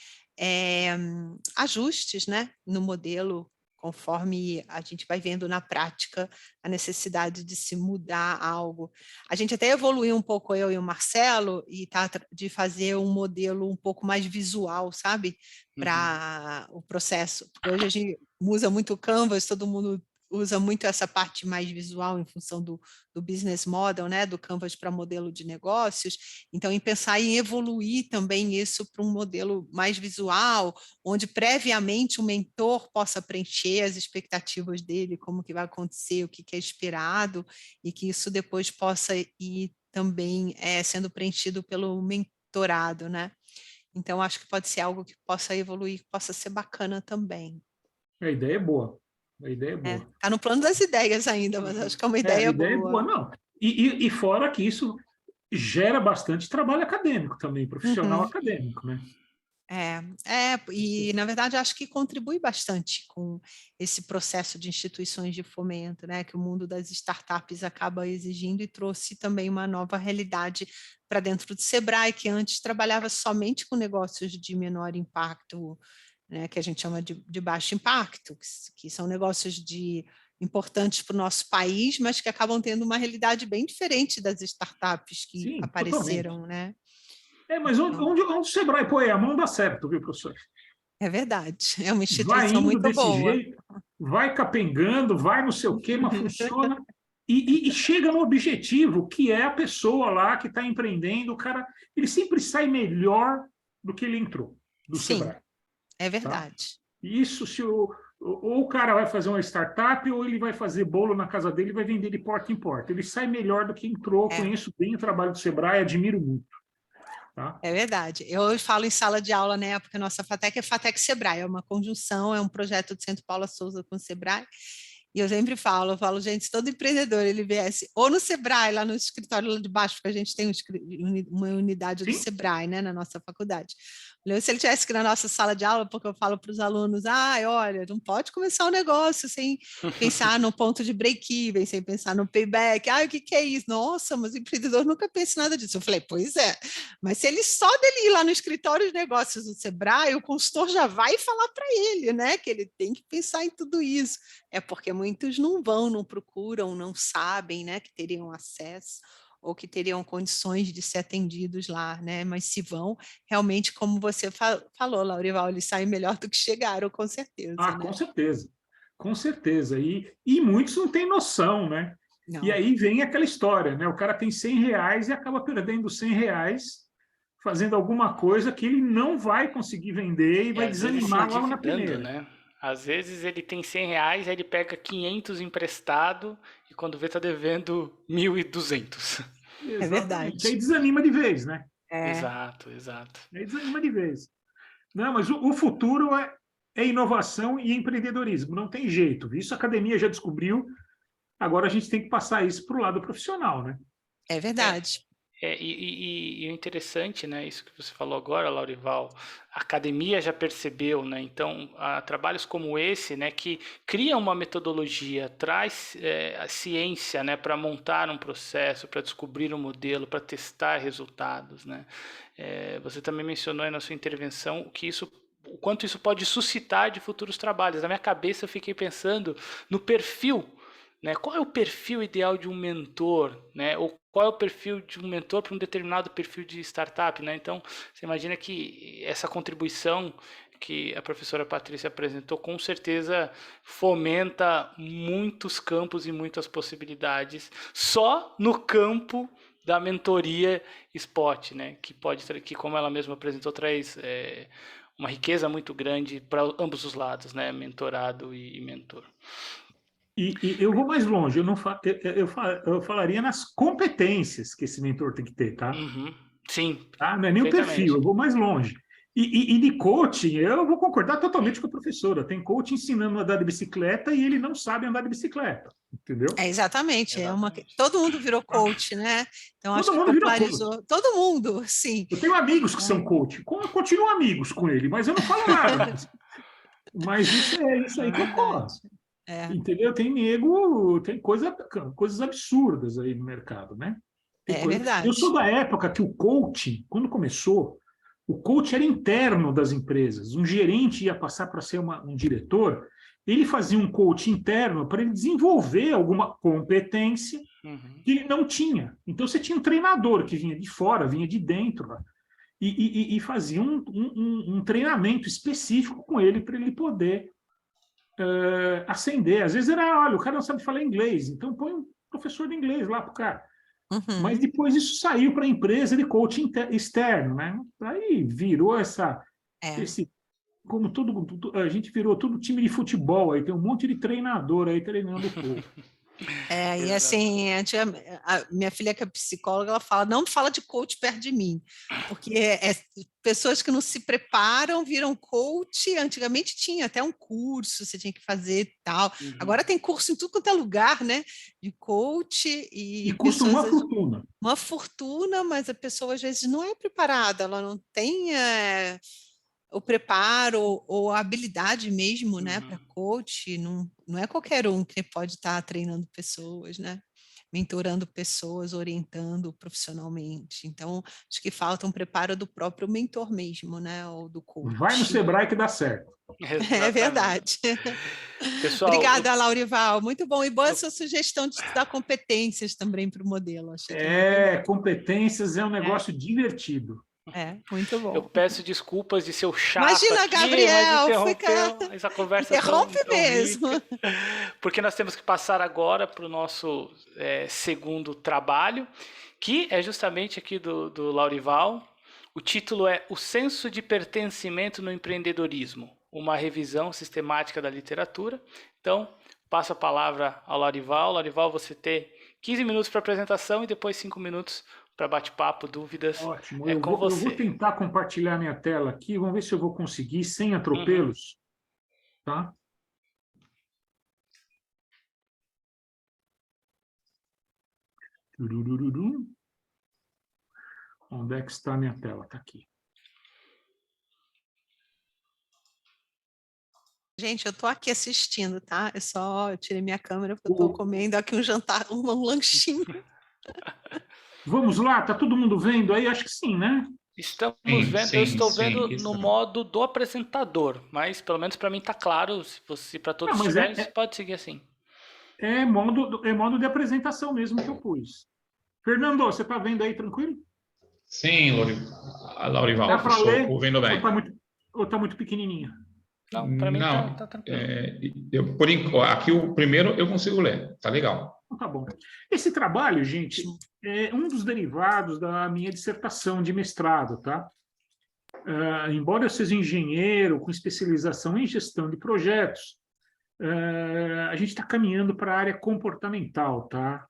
ajustes, né, no modelo, conforme a gente vai vendo na prática a necessidade de se mudar algo. A gente até evoluiu um pouco, eu e o Marcelo, e tá de fazer um modelo um pouco mais visual, sabe? Para o processo. Porque hoje a gente usa muito o Canvas, todo mundo usa muito essa parte mais visual em função do business model, né, do Canvas para modelo de negócios. Então, em pensar em evoluir também isso para um modelo mais visual, onde previamente o mentor possa preencher as expectativas dele, como que vai acontecer, o que é esperado, e que isso depois possa ir também sendo preenchido pelo mentorado, né? Então, acho que pode ser algo que possa evoluir, que possa ser bacana também. A ideia é boa. A ideia é boa. Está no plano das ideias ainda, mas acho que é uma A ideia ideia boa. é boa, não. E fora que isso gera bastante trabalho acadêmico também, profissional acadêmico, né? E na verdade acho que contribui bastante com esse processo de instituições de fomento, né, que o mundo das startups acaba exigindo, e trouxe também uma nova realidade para dentro do Sebrae, que antes trabalhava somente com negócios de menor impacto, né, que a gente chama de baixo impacto, que são negócios importantes para o nosso país, mas que acabam tendo uma realidade bem diferente das startups que Sim, apareceram, totalmente. né? Mas onde o Sebrae põe a mão dá certo, viu, professor? É verdade, é uma Vai instituição indo muito desse boa. jeito, vai capengando, vai não sei o quê, mas funciona. E chega no objetivo, que é a pessoa lá que está empreendendo, o cara, ele sempre sai melhor do que ele entrou, do Sim, Sebrae. é Tá? verdade. Isso, se ou o cara vai fazer uma startup, ou ele vai fazer bolo na casa dele e vai vender de porta em porta. Ele sai melhor do que entrou, conheço bem o trabalho do Sebrae, admiro muito. Tá? É verdade. Eu falo em sala de aula, né? Porque a nossa FATEC é FATEC Sebrae, é uma conjunção, é um projeto do Centro Paula Souza com o Sebrae. E eu sempre falo, gente, se todo empreendedor ele viesse ou no Sebrae, lá no escritório lá de baixo, porque a gente tem uma unidade do Sim. Sebrae, né, na nossa faculdade. Se ele tivesse aqui na nossa sala de aula, porque eu falo para os alunos, olha, não pode começar um negócio sem pensar no ponto de break-even, sem pensar no payback. O que é isso? Nossa, mas o empreendedor nunca pensa em nada disso. Eu falei, pois é, mas se ele só dele ir lá no escritório de negócios do Sebrae, o consultor já vai falar para ele, né, que ele tem que pensar em tudo isso. É porque muitos não vão, não procuram, não sabem, né, que teriam acesso ou que teriam condições de ser atendidos lá, né? Mas se vão, realmente, como você falou, Laurival, eles saem melhor do que chegaram, com certeza, né? Com certeza, com certeza. E muitos não têm noção, né? Não. E aí vem aquela história, né? O cara tem R$100 e acaba perdendo R$100 fazendo alguma coisa que ele não vai conseguir vender e vai desanimar logo na primeira. Né? Às vezes ele tem R$100, aí ele pega 500 emprestado e quando vê tá devendo 1.200. É verdade. Aí desanima de vez, né? Exato. Aí desanima de vez. Não, mas o futuro é inovação e empreendedorismo. Não tem jeito. Isso a academia já descobriu. Agora a gente tem que passar isso para o lado profissional, né? É verdade. E o interessante, né, isso que você falou agora, Laurival, a academia já percebeu, né, então trabalhos como esse, né, que criam uma metodologia, traz a ciência, né, para montar um processo, para descobrir um modelo, para testar resultados, né. Você também mencionou aí na sua intervenção o quanto isso pode suscitar de futuros trabalhos. Na minha cabeça eu fiquei pensando no perfil, né? Qual é o perfil ideal de um mentor, né? Ou qual é o perfil de um mentor para um determinado perfil de startup, né? Então, você imagina que essa contribuição que a professora Patrícia apresentou, com certeza fomenta muitos campos e muitas possibilidades só no campo da mentoria Spot, né? Que como ela mesma apresentou, traz uma riqueza muito grande para ambos os lados, né? Mentorado e mentor. E eu vou mais longe, eu falaria nas competências que esse mentor tem que ter, tá? Uhum. Sim, Tá? Não é nem o perfil, perfeitamente. eu vou mais longe. E de coaching, eu vou concordar totalmente com a professora. Tem coach ensinando a andar de bicicleta e ele não sabe andar de bicicleta, entendeu? Exatamente. Exatamente. Todo mundo virou coach, né? Então acho Todo que mundo virou coach. popularizou. Todo mundo, sim. Eu tenho amigos que são coach, eu continuo amigos com ele, mas eu não falo nada. Mas isso é isso É aí que ocorre. verdade. É, Entendeu? Tem coisas absurdas aí no mercado, né? é Eu sou verdade. da época que o coaching, quando começou, o coach era interno das empresas. Um gerente ia passar para ser um diretor, ele fazia um coach interno para ele desenvolver alguma competência Uhum. que ele não tinha. Então você tinha um treinador que vinha de fora, vinha de dentro, e fazia um treinamento específico com ele para ele poder ascender. Às vezes olha, o cara não sabe falar inglês, então põe um professor de inglês lá para o cara. Mas Uhum. depois isso saiu para a empresa de coaching externo, né? Aí virou É. esse, como a gente virou tudo time de futebol, aí tem um monte de treinador aí treinando o povo. E Exato. assim, a minha filha que é psicóloga, ela fala, não fala de coach perto de mim, porque pessoas que não se preparam viram coach, antigamente tinha até um curso, você tinha que fazer e tal, Uhum. agora tem curso em tudo quanto é lugar, né, de coach, E e custa pessoas, uma fortuna. uma fortuna, mas a pessoa às vezes não é preparada, ela não tem o preparo ou a habilidade mesmo, né, para Uhum. coach, não é qualquer um que pode estar treinando pessoas, né, mentorando pessoas, orientando profissionalmente. Então, acho que falta um preparo do próprio mentor mesmo, né, ou do Vai no coach. Sebrae que dá certo. É Exatamente. verdade. Pessoal, Obrigada, Laurival. Muito bom. E boa essa sugestão de estudar competências também para o modelo. Achei que é muito bom. Competências é um negócio divertido. Muito eu bom. peço desculpas de ser o chato Imagina, aqui, mas Gabriel, interrompeu essa conversa interrompe tão mesmo. rica, porque nós temos que passar agora para o nosso segundo trabalho, que é justamente aqui do Laurival. O título é O Senso de Pertencimento no Empreendedorismo, uma revisão sistemática da literatura. Então, passo a palavra ao Laurival. Laurival, você tem 15 minutos para apresentação e depois 5 minutos para bate-papo, dúvidas. Ótimo. É com Eu vou você. tentar compartilhar minha tela aqui. Vamos ver se eu vou conseguir sem Uhum. atropelos, tá? Turururu. Onde é que está a minha tela? Está aqui. Gente, eu tô aqui assistindo, tá? Eu tirei minha câmera porque eu tô comendo aqui um jantar, um lanchinho. Vamos lá, tá todo mundo vendo aí? Acho que sim, né? Estamos Sim, vendo, eu sim, estou sim, vendo no está. modo do apresentador, mas pelo menos para mim está claro. Se para Não, todos mas estiverem, você pode seguir assim. modo de apresentação mesmo que eu pus. Fernando, você está vendo aí tranquilo? Sim, Dá Laurival, para estou ler? ouvindo bem. Ou tá muito pequenininho? Não, para mim tá, Não, tá tranquilo. aqui o primeiro eu consigo ler, tá legal. Então, tá bom. Esse trabalho, gente, é um dos derivados da minha dissertação de mestrado, tá? Embora eu seja engenheiro com especialização em gestão de projetos, a gente está caminhando para a área comportamental, tá?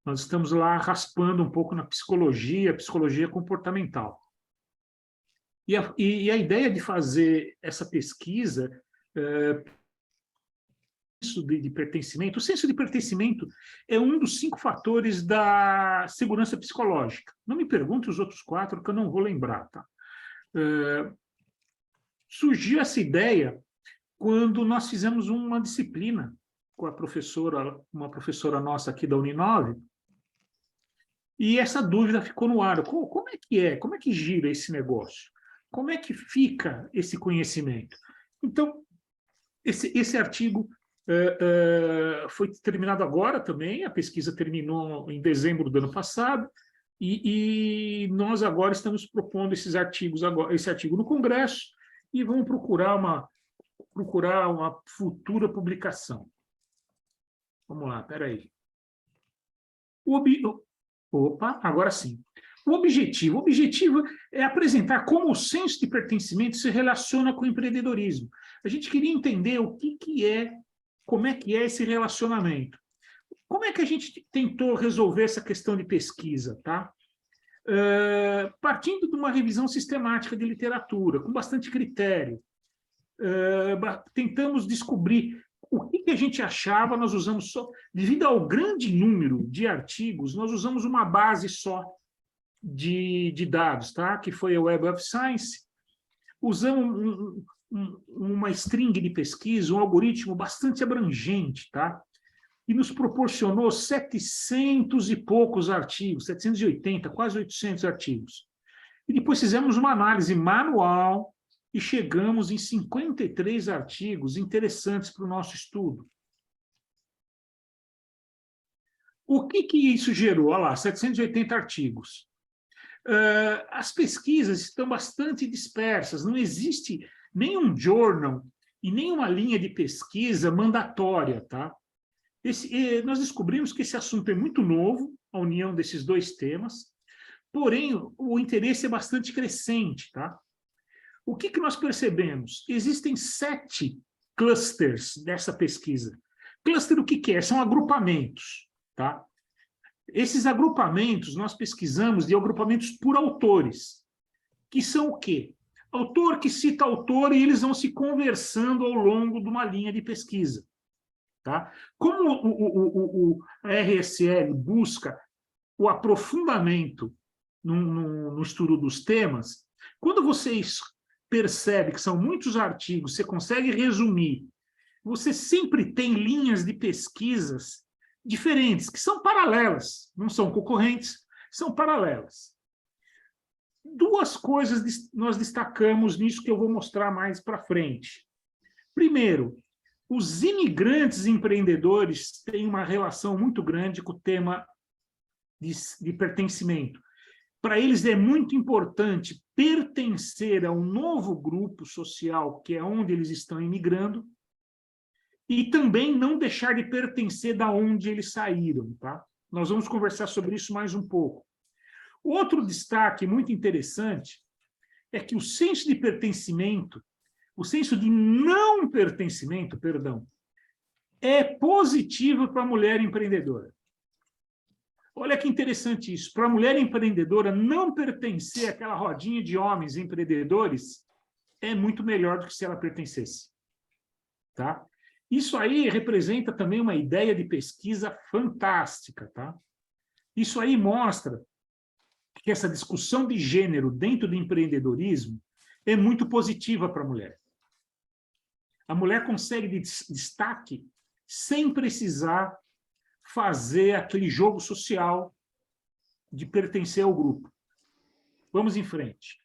Nós estamos lá raspando um pouco na psicologia comportamental. E a ideia de fazer essa pesquisa senso de pertencimento. O senso de pertencimento é um dos 5 fatores da segurança psicológica. Não me pergunte os outros 4, que eu não vou lembrar. Tá? Surgiu essa ideia quando nós fizemos uma disciplina com uma professora nossa aqui da Uninove, e essa dúvida ficou no ar. Como é que é? Como é que gira esse negócio? Como é que fica esse conhecimento? Então, esse artigo foi terminado agora também, a pesquisa terminou em dezembro do ano passado, e nós agora estamos propondo esse artigo no Congresso, e vamos procurar uma futura publicação. Vamos lá, espera aí. Opa, agora sim. O objetivo é apresentar como o senso de pertencimento se relaciona com o empreendedorismo. A gente queria entender como é que é esse relacionamento. Como é que a gente tentou resolver essa questão de pesquisa, tá? Partindo de uma revisão sistemática de literatura, com bastante critério. Tentamos descobrir o que a gente achava. Nós usamos só, devido ao grande número de artigos, nós usamos uma base só de dados, tá? Que foi a Web of Science. Usamos uma string de pesquisa, um algoritmo bastante abrangente, tá? E nos proporcionou 700 e poucos artigos, 780, quase 800 artigos. E depois fizemos uma análise manual e chegamos em 53 artigos interessantes para o nosso estudo. O que isso gerou? Olha lá, 780 artigos. As pesquisas estão bastante dispersas, não existe nenhum journal e nenhuma linha de pesquisa mandatória, tá? Nós descobrimos que esse assunto é muito novo, a união desses 2 temas, porém, o interesse é bastante crescente, tá? O que nós percebemos? Existem 7 clusters dessa pesquisa. Cluster, o que é? São agrupamentos, tá? Esses agrupamentos, nós pesquisamos de agrupamentos por autores, que são o quê? Autor que cita autor, e eles vão se conversando ao longo de uma linha de pesquisa. Tá? Como a RSL busca o aprofundamento no estudo dos temas, quando vocês percebem que são muitos artigos, você consegue resumir, você sempre tem linhas de pesquisas diferentes, que são paralelas, não são concorrentes, são paralelas. 2 coisas nós destacamos nisso que eu vou mostrar mais para frente. Primeiro, os imigrantes empreendedores têm uma relação muito grande com o tema de pertencimento. Para eles é muito importante pertencer a um novo grupo social, que é onde eles estão imigrando, e também não deixar de pertencer da onde eles saíram, tá? Nós vamos conversar sobre isso mais um pouco. Outro destaque muito interessante é que o senso de pertencimento, o senso de não pertencimento, perdão, é positivo para a mulher empreendedora. Olha que interessante isso. Para a mulher empreendedora, não pertencer àquela rodinha de homens empreendedores é muito melhor do que se ela pertencesse. Tá? Isso aí representa também uma ideia de pesquisa fantástica. Tá? Isso aí mostra que essa discussão de gênero dentro do empreendedorismo é muito positiva para a mulher. A mulher consegue destaque sem precisar fazer aquele jogo social de pertencer ao grupo. Vamos em frente.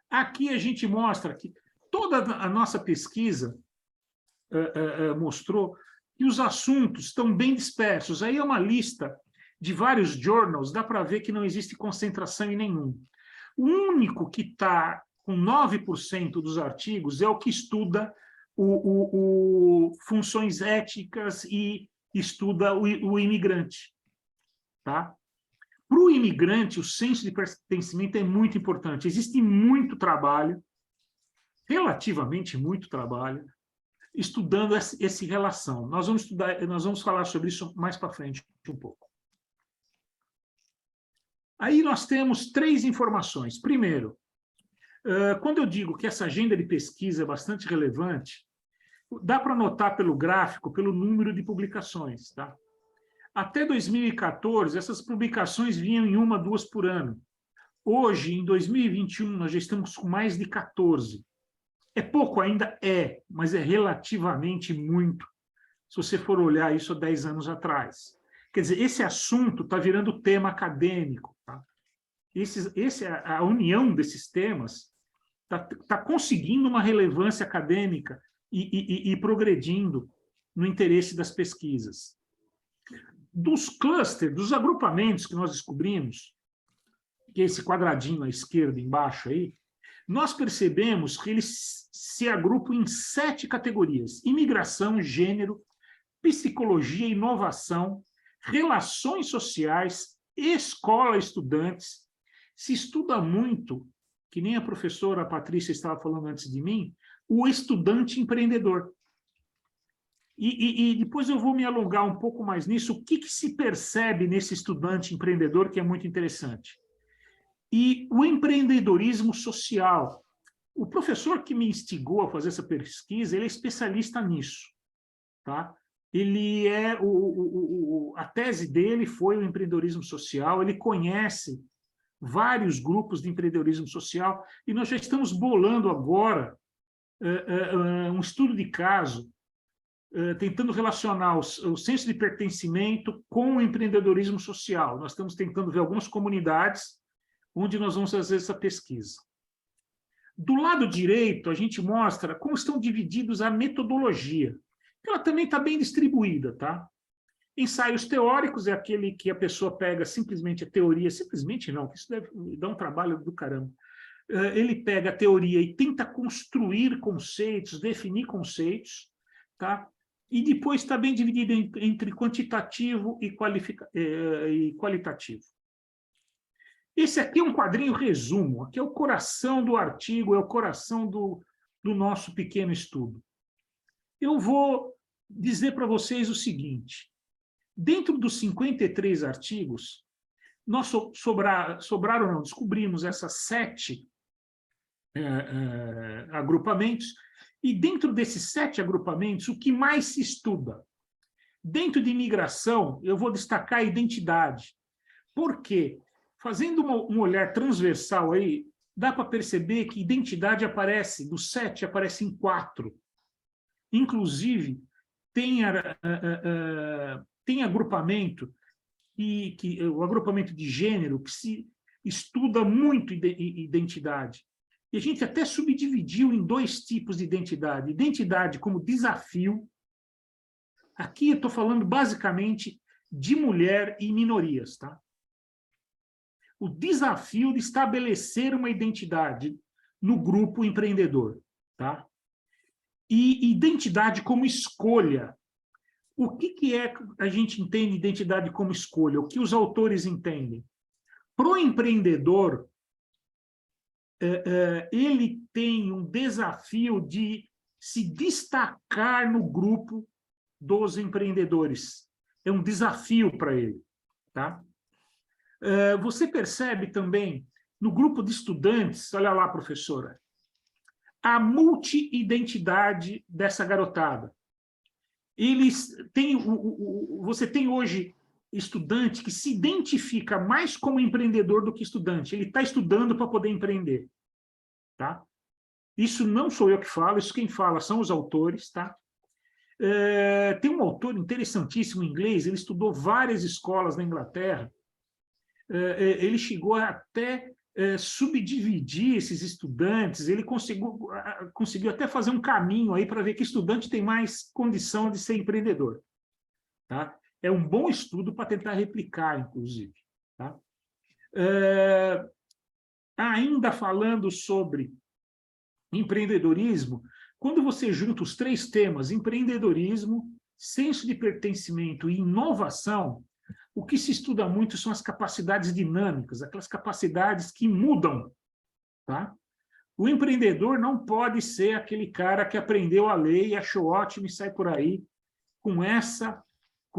Aqui a gente mostra que toda a nossa pesquisa mostrou que os assuntos estão bem dispersos. Aí é uma lista de vários journals, dá para ver que não existe concentração em nenhum. O único que está com 9% dos artigos é o que estuda funções éticas e estuda o imigrante. Tá? Para o imigrante, o senso de pertencimento é muito importante. Existe muito trabalho, relativamente muito trabalho, estudando essa relação. Nós vamos falar sobre isso mais para frente um pouco. Aí nós temos 3 informações. Primeiro, quando eu digo que essa agenda de pesquisa é bastante relevante, dá para notar pelo gráfico, pelo número de publicações. Tá? Até 2014, essas publicações vinham em 1, 2 por ano. Hoje, em 2021, nós já estamos com mais de 14. É pouco ainda? É, mas é relativamente muito, se você for olhar isso há 10 anos atrás. Quer dizer, esse assunto está virando tema acadêmico. Tá? A união desses temas está conseguindo uma relevância acadêmica e progredindo no interesse das pesquisas. Dos clusters, dos agrupamentos que nós descobrimos, que é esse quadradinho à esquerda, embaixo aí, nós percebemos que eles se agrupam em 7 categorias: imigração, gênero, psicologia, inovação, relações sociais, escola, estudantes. Se estuda muito, que nem a professora Patrícia estava falando antes de mim, o estudante empreendedor. E depois eu vou me alongar um pouco mais nisso, o que se percebe nesse estudante empreendedor, que é muito interessante. E o empreendedorismo social. O professor que me instigou a fazer essa pesquisa, ele é especialista nisso. Tá? Ele é a tese dele foi o empreendedorismo social, ele conhece vários grupos de empreendedorismo social, e nós já estamos bolando agora um estudo de caso, tentando relacionar o senso de pertencimento com o empreendedorismo social. Nós estamos tentando ver algumas comunidades onde nós vamos fazer essa pesquisa. Do lado direito, a gente mostra como estão divididos a metodologia. Ela também está bem distribuída, tá? Ensaios teóricos é aquele que a pessoa pega simplesmente a teoria, simplesmente não, isso deve dar um trabalho do caramba. Ele pega a teoria e tenta construir conceitos, definir conceitos, tá? E depois está bem dividido entre quantitativo e qualitativo. Esse aqui é um quadrinho resumo, aqui é o coração do artigo, é o coração do nosso pequeno estudo. Eu vou dizer para vocês o seguinte: dentro dos 53 artigos, nós descobrimos essas 7 agrupamentos, e dentro desses 7 agrupamentos, o que mais se estuda? Dentro de imigração, eu vou destacar a identidade. Por quê? Fazendo um olhar transversal aí, dá para perceber que identidade aparece, dos 7, aparece em 4. Inclusive, tem agrupamento, o agrupamento de gênero, que se estuda muito identidade. E a gente até subdividiu em 2 tipos de identidade. Identidade como desafio. Aqui eu estou falando basicamente de mulher e minorias, tá? O desafio de estabelecer uma identidade no grupo empreendedor, tá? E identidade como escolha. O que é a gente entende identidade como escolha? O que os autores entendem? Para o empreendedor, ele tem um desafio de se destacar no grupo dos empreendedores. É um desafio para ele, tá? Você percebe também, no grupo de estudantes, olha lá, professora, a multi-identidade dessa garotada. Você tem hoje estudante que se identifica mais como empreendedor do que estudante. Ele está estudando para poder empreender. Tá? Isso não sou eu que falo, isso quem fala são os autores. Tá? Tem um autor interessantíssimo em inglês, ele estudou várias escolas na Inglaterra. Ele chegou até subdividir esses estudantes, ele conseguiu até fazer um caminho aí para ver que estudante tem mais condição de ser empreendedor. Tá? É um bom estudo para tentar replicar, inclusive. Tá? Ainda falando sobre empreendedorismo, quando você junta os 3 temas, empreendedorismo, senso de pertencimento e inovação, o que se estuda muito são as capacidades dinâmicas, aquelas capacidades que mudam. Tá? O empreendedor não pode ser aquele cara que aprendeu a ler e achou ótimo e sai por aí com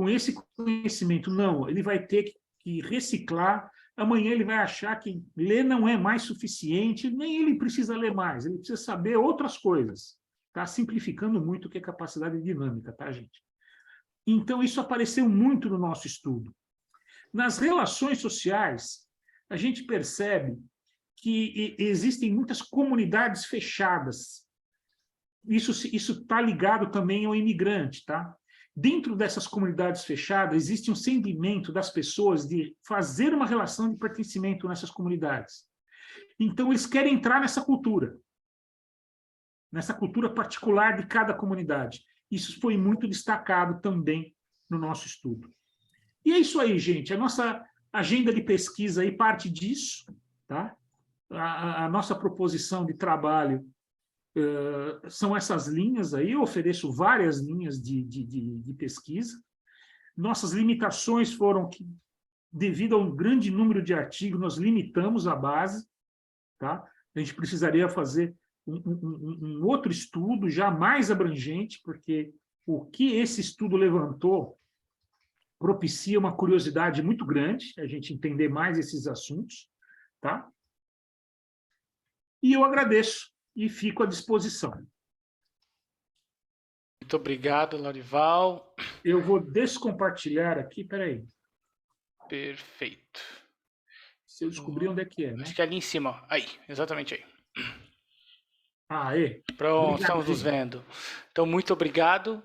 esse conhecimento. Não, ele vai ter que reciclar. Amanhã ele vai achar que ler não é mais suficiente, nem ele precisa ler mais, ele precisa saber outras coisas. Tá simplificando muito o que é capacidade dinâmica, tá, gente? Então, isso apareceu muito no nosso estudo. Nas relações sociais, a gente percebe que existem muitas comunidades fechadas. Isso está ligado também ao imigrante, tá? Dentro dessas comunidades fechadas, existe um sentimento das pessoas de fazer uma relação de pertencimento nessas comunidades. Então, eles querem entrar nessa cultura particular de cada comunidade. Isso foi muito destacado também no nosso estudo. E é isso aí, gente. A nossa agenda de pesquisa aí parte disso, tá? A nossa proposição de trabalho são essas linhas aí. Eu ofereço várias linhas de pesquisa. Nossas limitações foram que, devido a um grande número de artigos, nós limitamos a base, tá? A gente precisaria fazer um outro estudo já mais abrangente, porque o que esse estudo levantou propicia uma curiosidade muito grande, a gente entender mais esses assuntos, tá? E eu agradeço e fico à disposição. Muito obrigado, Lorival. Eu vou descompartilhar aqui, peraí, Perfeito. se eu descobrir onde é que é, né? Acho que é ali em cima, ó. Aí, exatamente aí. Pronto, Obrigado, estamos nos gente. vendo. Então, muito obrigado.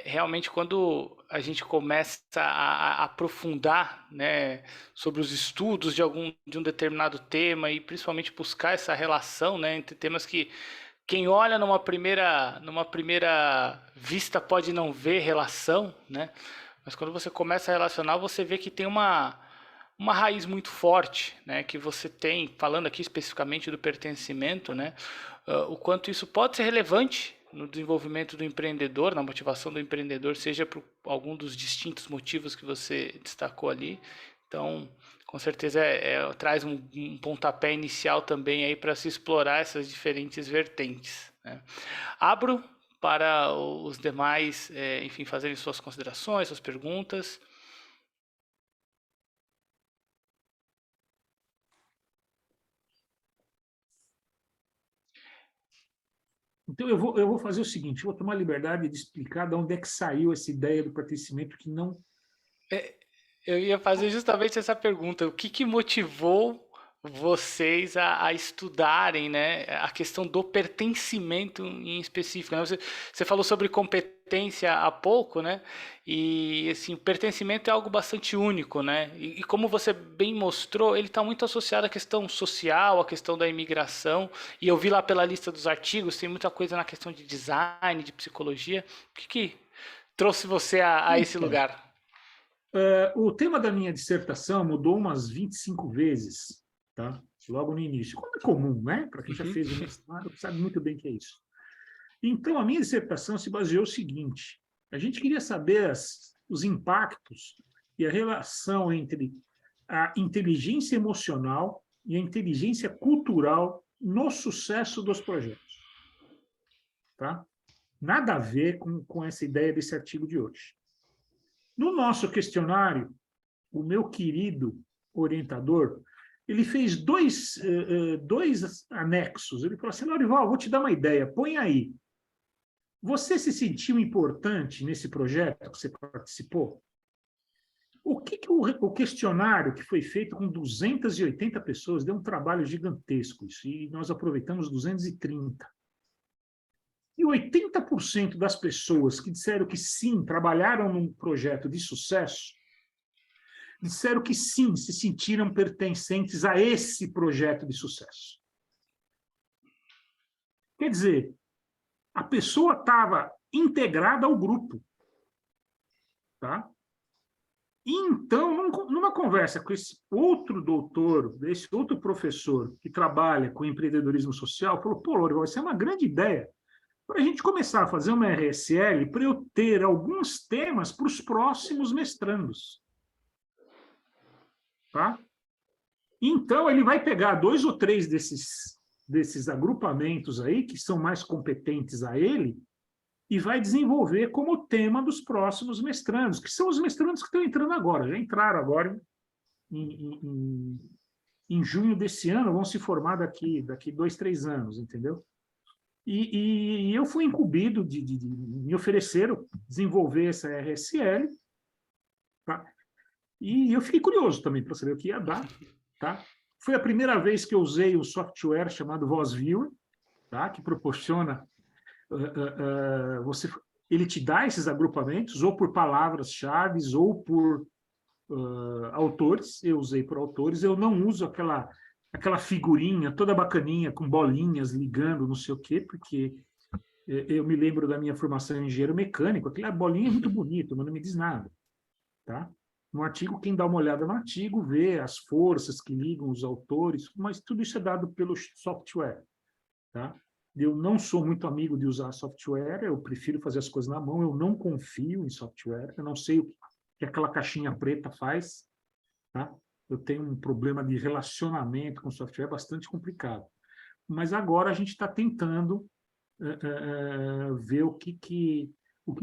Realmente, quando a gente começa a aprofundar, né, sobre os estudos de um determinado tema e principalmente buscar essa relação, né, entre temas que quem olha numa primeira vista pode não ver relação, né, mas quando você começa a relacionar, você vê que tem uma raiz muito forte, né, que você tem, falando aqui especificamente do pertencimento, né, o quanto isso pode ser relevante no desenvolvimento do empreendedor, na motivação do empreendedor, seja por algum dos distintos motivos que você destacou ali. Então, com certeza traz um pontapé inicial também aí para se explorar essas diferentes vertentes, né? Abro para os demais, enfim, fazerem suas considerações, suas perguntas. Então, eu vou fazer o seguinte, eu vou tomar a liberdade de explicar de onde é que saiu essa ideia do pertencimento que não... Eu ia fazer justamente essa pergunta. O que motivou vocês a estudarem, né, a questão do pertencimento em específico, né? Você falou sobre competência há pouco, né? E assim, o pertencimento é algo bastante único, né? E como você bem mostrou, ele está muito associado à questão social, à questão da imigração. E eu vi lá pela lista dos artigos, tem muita coisa na questão de design, de psicologia. O que trouxe você a esse Então, lugar? o tema da minha dissertação mudou umas 25 vezes, tá? Logo no início. Como é comum, né? Para quem já fez o mestrado, sabe muito bem o que é isso. Então, a minha dissertação se baseou no seguinte: a gente queria saber os impactos e a relação entre a inteligência emocional e a inteligência cultural no sucesso dos projetos. Tá? Nada a ver com essa ideia desse artigo de hoje. No nosso questionário, o meu querido orientador, ele fez dois anexos. Ele falou assim: Lorival, vou te dar uma ideia, põe aí. Você se sentiu importante nesse projeto que você participou? O questionário que foi feito com 280 pessoas deu um trabalho gigantesco, e nós aproveitamos 230. E 80% das pessoas que disseram que sim, trabalharam num projeto de sucesso, disseram que sim, se sentiram pertencentes a esse projeto de sucesso. Quer dizer, a pessoa estava integrada ao grupo. Tá? E então, numa conversa com esse outro doutor, esse outro professor que trabalha com empreendedorismo social, falou: pô, Lorival, isso é uma grande ideia para a gente começar a fazer uma RSL, para eu ter alguns temas para os próximos mestrandos. Tá? Então, ele vai pegar 2 ou 3 desses agrupamentos aí, que são mais competentes a ele, e vai desenvolver como tema dos próximos mestrandos, que são os mestrandos que estão entrando agora, já entraram agora em junho desse ano, vão se formar daqui 2, 3 anos, entendeu? E eu fui incumbido de me ofereceram desenvolver essa RSL, tá? E eu fiquei curioso também para saber o que ia dar, tá? Foi a primeira vez que eu usei um software chamado VozViewer, tá? Que proporciona ele te dá esses agrupamentos ou por palavras-chave ou por autores. Eu usei por autores. Eu não uso aquela figurinha toda bacaninha com bolinhas ligando, não sei o quê, porque eu me lembro da minha formação em engenheiro mecânico. Aquela bolinha é muito bonita, mas não me diz nada, tá? No artigo, quem dá uma olhada no artigo vê as forças que ligam os autores, mas tudo isso é dado pelo software, tá? Eu não sou muito amigo de usar software, eu prefiro fazer as coisas na mão, eu não confio em software, eu não sei o que aquela caixinha preta faz, tá? Eu tenho um problema de relacionamento com software bastante complicado. Mas agora a gente está tentando ver o que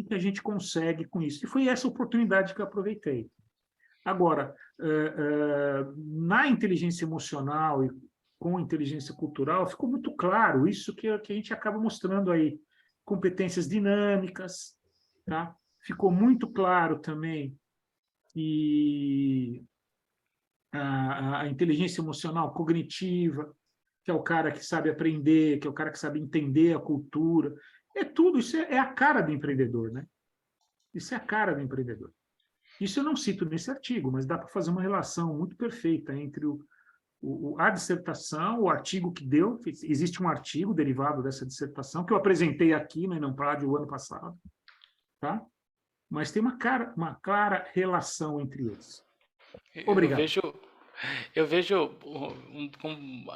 a gente consegue com isso. E foi essa oportunidade que eu aproveitei. Agora, na inteligência emocional e com inteligência cultural, ficou muito claro isso que a gente acaba mostrando aí. Competências dinâmicas, tá? Ficou muito claro também que a inteligência emocional cognitiva, que é o cara que sabe aprender, que é o cara que sabe entender a cultura, tudo isso é a cara do empreendedor, né? Isso é a cara do empreendedor. Isso eu não cito nesse artigo, mas dá para fazer uma relação muito perfeita entre a dissertação, o artigo que deu. Existe um artigo derivado dessa dissertação que eu apresentei aqui no Enampad o ano passado, tá? Mas tem uma clara relação entre eles. Obrigado. Eu vejo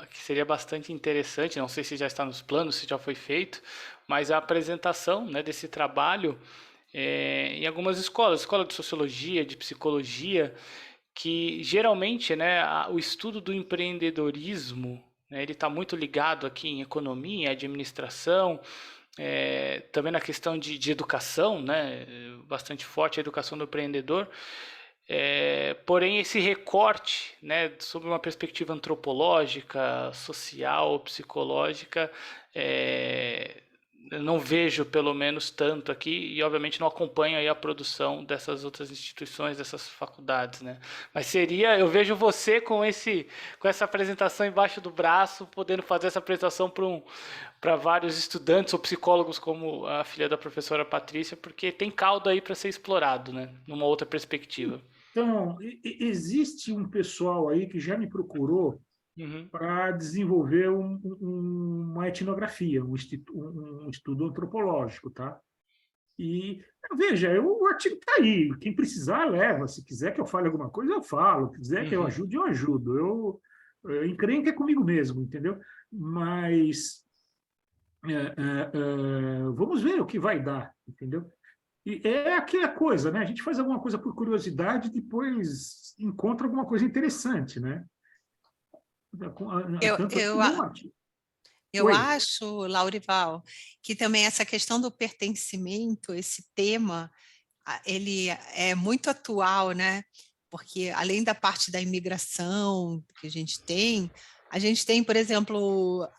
que seria bastante interessante, não sei se já está nos planos, se já foi feito, mas a apresentação, né, desse trabalho em algumas escola de sociologia, de psicologia, que geralmente, né, o estudo do empreendedorismo, né, ele está muito ligado aqui em economia, administração, também na questão de educação, né, bastante forte a educação do empreendedor. Porém, esse recorte, né, sobre uma perspectiva antropológica, social, psicológica, eu não vejo, pelo menos, tanto aqui, e obviamente não acompanho aí a produção dessas outras instituições, dessas faculdades, né? Mas eu vejo você com essa apresentação embaixo do braço, podendo fazer essa apresentação para vários estudantes ou psicólogos, como a filha da professora Patrícia, porque tem caldo aí para ser explorado, né? Numa outra perspectiva. Então, existe um pessoal aí que já me procurou para desenvolver uma etnografia, um estudo antropológico, tá? E, veja, o artigo está aí. Quem precisar, leva. Se quiser que eu fale alguma coisa, eu falo. Se quiser que eu ajudo. Eu encrenco é comigo mesmo, entendeu? Mas vamos ver o que vai dar, entendeu? E é aquela coisa, né? A gente faz alguma coisa por curiosidade e depois encontra alguma coisa interessante, né? Eu acho, Laurival, que também essa questão do pertencimento, esse tema, ele é muito atual, né? Porque além da parte da imigração que a gente tem, por exemplo,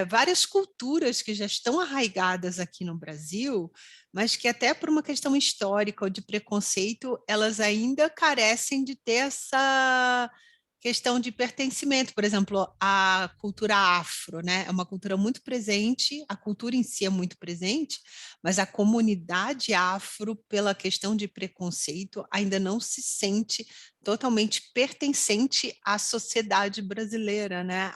várias culturas que já estão arraigadas aqui no Brasil, mas que até por uma questão histórica ou de preconceito, elas ainda carecem de ter essa questão de pertencimento. Por exemplo, a cultura afro, né? É uma cultura muito presente, a cultura em si é muito presente, mas a comunidade afro, pela questão de preconceito, ainda não se sente totalmente pertencente à sociedade brasileira, né?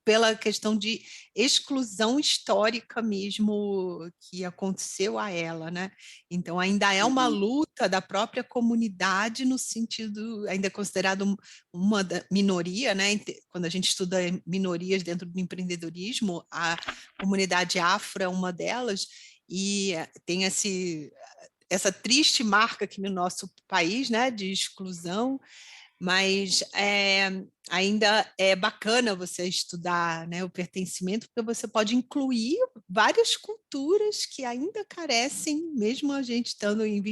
Pela questão de exclusão histórica mesmo que aconteceu a ela, né? Então ainda é uma luta da própria comunidade no sentido, ainda é considerado uma minoria, né? Quando a gente estuda minorias dentro do empreendedorismo, a comunidade afro é uma delas, e tem essa triste marca aqui no nosso país, né, de exclusão. Mas ainda é bacana você estudar, né, o pertencimento, porque você pode incluir várias culturas que ainda carecem, mesmo a gente estando em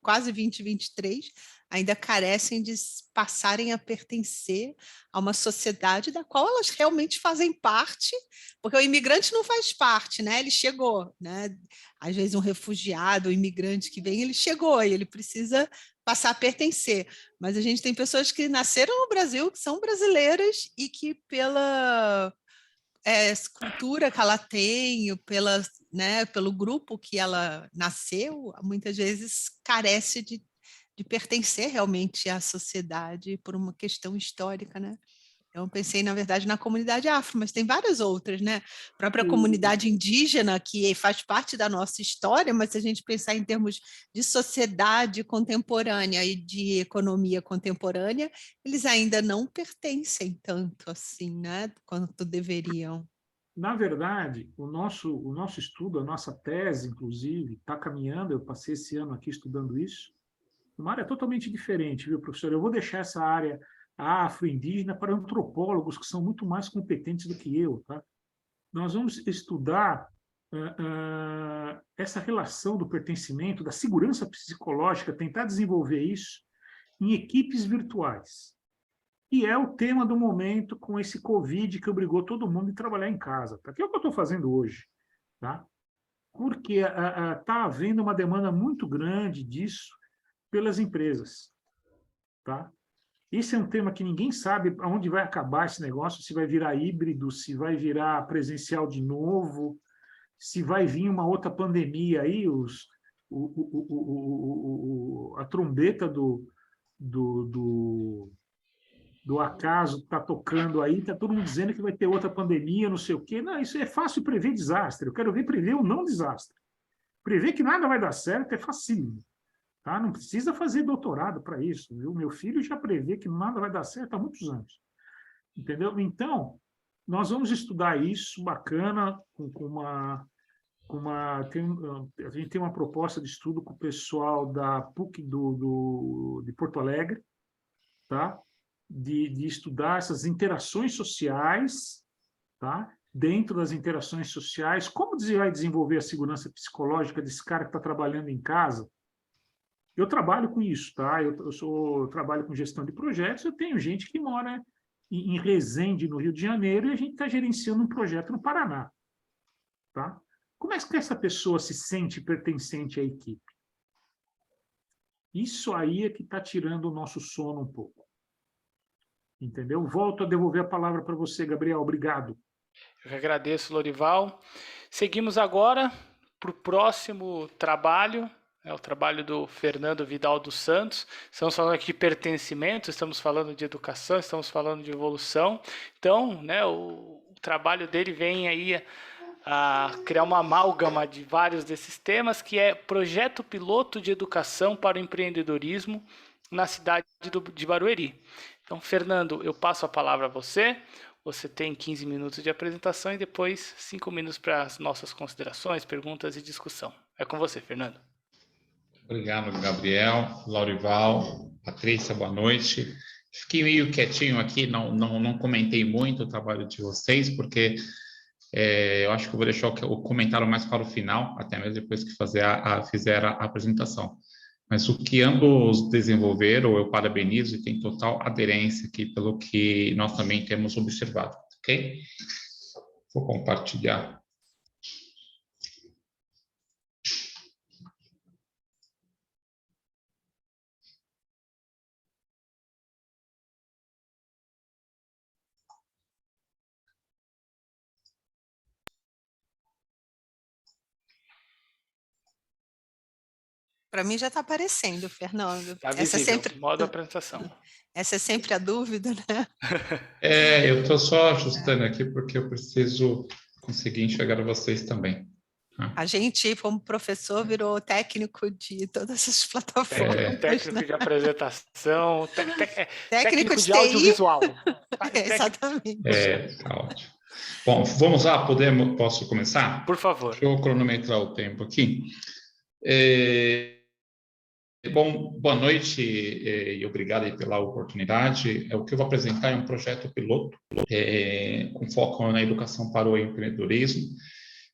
quase 2023, ainda carecem de passarem a pertencer a uma sociedade da qual elas realmente fazem parte, porque o imigrante não faz parte, né? Ele chegou, né? Às vezes um refugiado, um imigrante que vem, ele chegou e ele precisa passar a pertencer. Mas a gente tem pessoas que nasceram no Brasil, que são brasileiras e que pela cultura que ela tem, pelo grupo que ela nasceu, muitas vezes carece de pertencer realmente à sociedade por uma questão histórica, né? Então, eu pensei, na verdade, na comunidade afro, mas tem várias outras, né? A própria comunidade indígena, que faz parte da nossa história, mas se a gente pensar em termos de sociedade contemporânea e de economia contemporânea, eles ainda não pertencem tanto assim, né? Quanto deveriam. Na verdade, o nosso estudo, a nossa tese, inclusive, está caminhando, eu passei esse ano aqui estudando isso, uma área totalmente diferente, viu, professor? Eu vou deixar essa área afro-indígena para antropólogos que são muito mais competentes do que eu, tá? Nós vamos estudar essa relação do pertencimento, da segurança psicológica, tentar desenvolver isso em equipes virtuais. E é o tema do momento com esse Covid que obrigou todo mundo a trabalhar em casa, tá? Que é o que eu estou fazendo hoje, tá? Porque está havendo uma demanda muito grande disso pelas empresas, tá? Esse é um tema que ninguém sabe aonde vai acabar esse negócio, se vai virar híbrido, se vai virar presencial de novo, se vai vir uma outra pandemia aí, a trombeta do acaso está tocando aí, está todo mundo dizendo que vai ter outra pandemia, não sei o quê. Não, isso é fácil prever desastre. Eu quero ver prever o não desastre. Prever que nada vai dar certo é facílimo. Tá? Não precisa fazer doutorado para isso. Viu? Meu filho já prevê que nada vai dar certo há muitos anos. Entendeu? Então, nós vamos estudar isso, bacana, a gente tem uma proposta de estudo com o pessoal da PUC de Porto Alegre, tá? De estudar essas interações sociais, tá? Dentro das interações sociais, como vai desenvolver a segurança psicológica desse cara que está trabalhando em casa. Eu trabalho com isso, tá? Eu trabalho com gestão de projetos, eu tenho gente que mora em Resende, no Rio de Janeiro, e a gente está gerenciando um projeto no Paraná, tá? Como é que essa pessoa se sente pertencente à equipe? Isso aí é que está tirando o nosso sono um pouco. Entendeu? Volto a devolver a palavra para você, Gabriel. Obrigado. Eu que agradeço, Lorival. Seguimos agora para o próximo trabalho, é o trabalho do Fernando Vidal dos Santos. Estamos falando aqui de pertencimento, estamos falando de educação, estamos falando de evolução. Então, né, o trabalho dele vem aí a criar uma amálgama de vários desses temas, que é Projeto Piloto de Educação para o Empreendedorismo na cidade de Barueri. Então, Fernando, eu passo a palavra a você. Você tem 15 minutos de apresentação e depois 5 minutos para as nossas considerações, perguntas e discussão. É com você, Fernando. Obrigado, Gabriel, Lorival, Patrícia, boa noite. Fiquei meio quietinho aqui, não comentei muito o trabalho de vocês, porque eu acho que eu vou deixar o comentário mais para o final, até mesmo depois que fizer a apresentação. Mas o que ambos desenvolveram, eu parabenizo e tem total aderência aqui pelo que nós também temos observado, ok? Vou compartilhar. Para mim já está aparecendo, Fernando. Está visível, modo apresentação. Essa é sempre a dúvida, né? Eu estou só ajustando aqui porque eu preciso conseguir enxergar vocês também. A gente, como professor, virou técnico de todas as plataformas. Técnico de apresentação, técnico de audiovisual. Exatamente. Tá ótimo. Bom, vamos lá, posso começar? Por favor. Deixa eu cronometrar o tempo aqui. Bom, boa noite e obrigado aí pela oportunidade. O que eu vou apresentar é um projeto piloto com foco na educação para o empreendedorismo.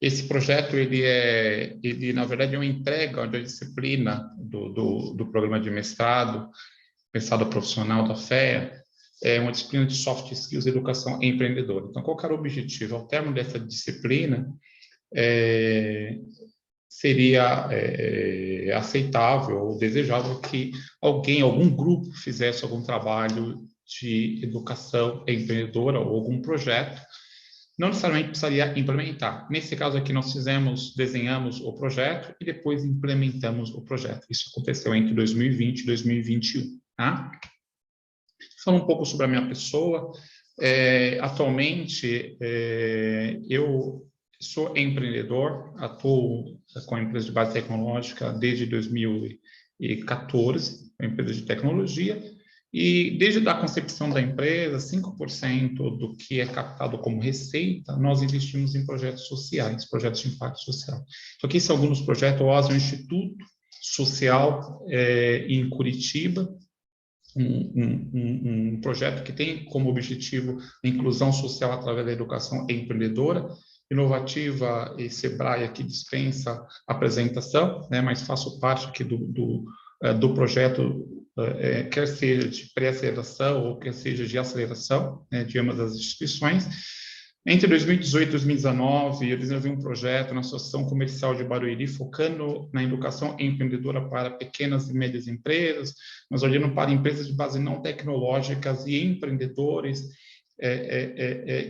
Esse projeto, ele na verdade, é uma entrega da disciplina do programa de mestrado profissional da FEA, é uma disciplina de Soft Skills e Educação Empreendedora. Então, qual que era o objetivo? Ao término dessa disciplina, seria aceitável ou desejável que algum grupo fizesse algum trabalho de educação empreendedora ou algum projeto. Não necessariamente precisaria implementar. Nesse caso aqui, nós desenhamos o projeto e depois implementamos o projeto. Isso aconteceu entre 2020 e 2021. Tá? Falando um pouco sobre a minha pessoa, atualmente eu sou empreendedor, atuo com a empresa de base tecnológica desde 2014, uma empresa de tecnologia, e desde a concepção da empresa, 5% do que é captado como receita, nós investimos em projetos sociais, projetos de impacto social. Então, aqui são alguns projetos. O OAS é um instituto social em Curitiba, um projeto que tem como objetivo a inclusão social através da educação empreendedora, inovativa, e Sebrae aqui dispensa apresentação, né, mas faço parte aqui do projeto, quer seja de pré-aceleração ou quer seja de aceleração, né, de ambas as instituições. Entre 2018 e 2019, eu desenvolvi um projeto na Associação Comercial de Barueri, focando na educação empreendedora para pequenas e médias empresas, mas olhando para empresas de base não tecnológicas e empreendedores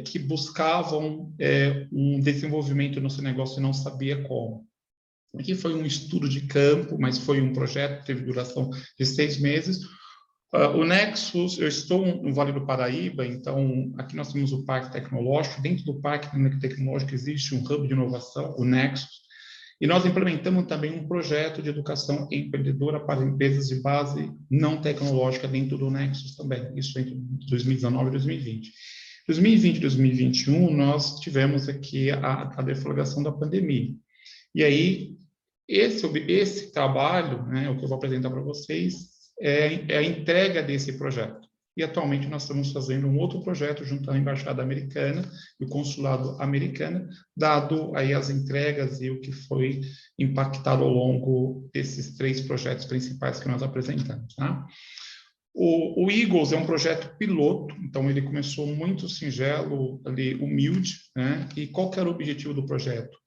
que buscavam um desenvolvimento no seu negócio e não sabia como. Aqui foi um estudo de campo, mas foi um projeto que teve duração de 6 meses. O Nexus, eu estou no Vale do Paraíba, então aqui nós temos o Parque Tecnológico. Dentro do Parque Tecnológico existe um hub de inovação, o Nexus, e nós implementamos também um projeto de educação empreendedora para empresas de base não tecnológica dentro do Nexus também, isso entre 2019 e 2020. 2020 e 2021, nós tivemos aqui a deflagração da pandemia. E aí, esse trabalho, né, o que eu vou apresentar para vocês, é a entrega desse projeto. E atualmente nós estamos fazendo um outro projeto junto à Embaixada Americana e o Consulado Americano, dado aí as entregas e o que foi impactado ao longo desses 3 projetos principais que nós apresentamos. Tá? O Eagles é um projeto piloto, então ele começou muito singelo, ali, humilde, né? E qual que era o objetivo do projeto?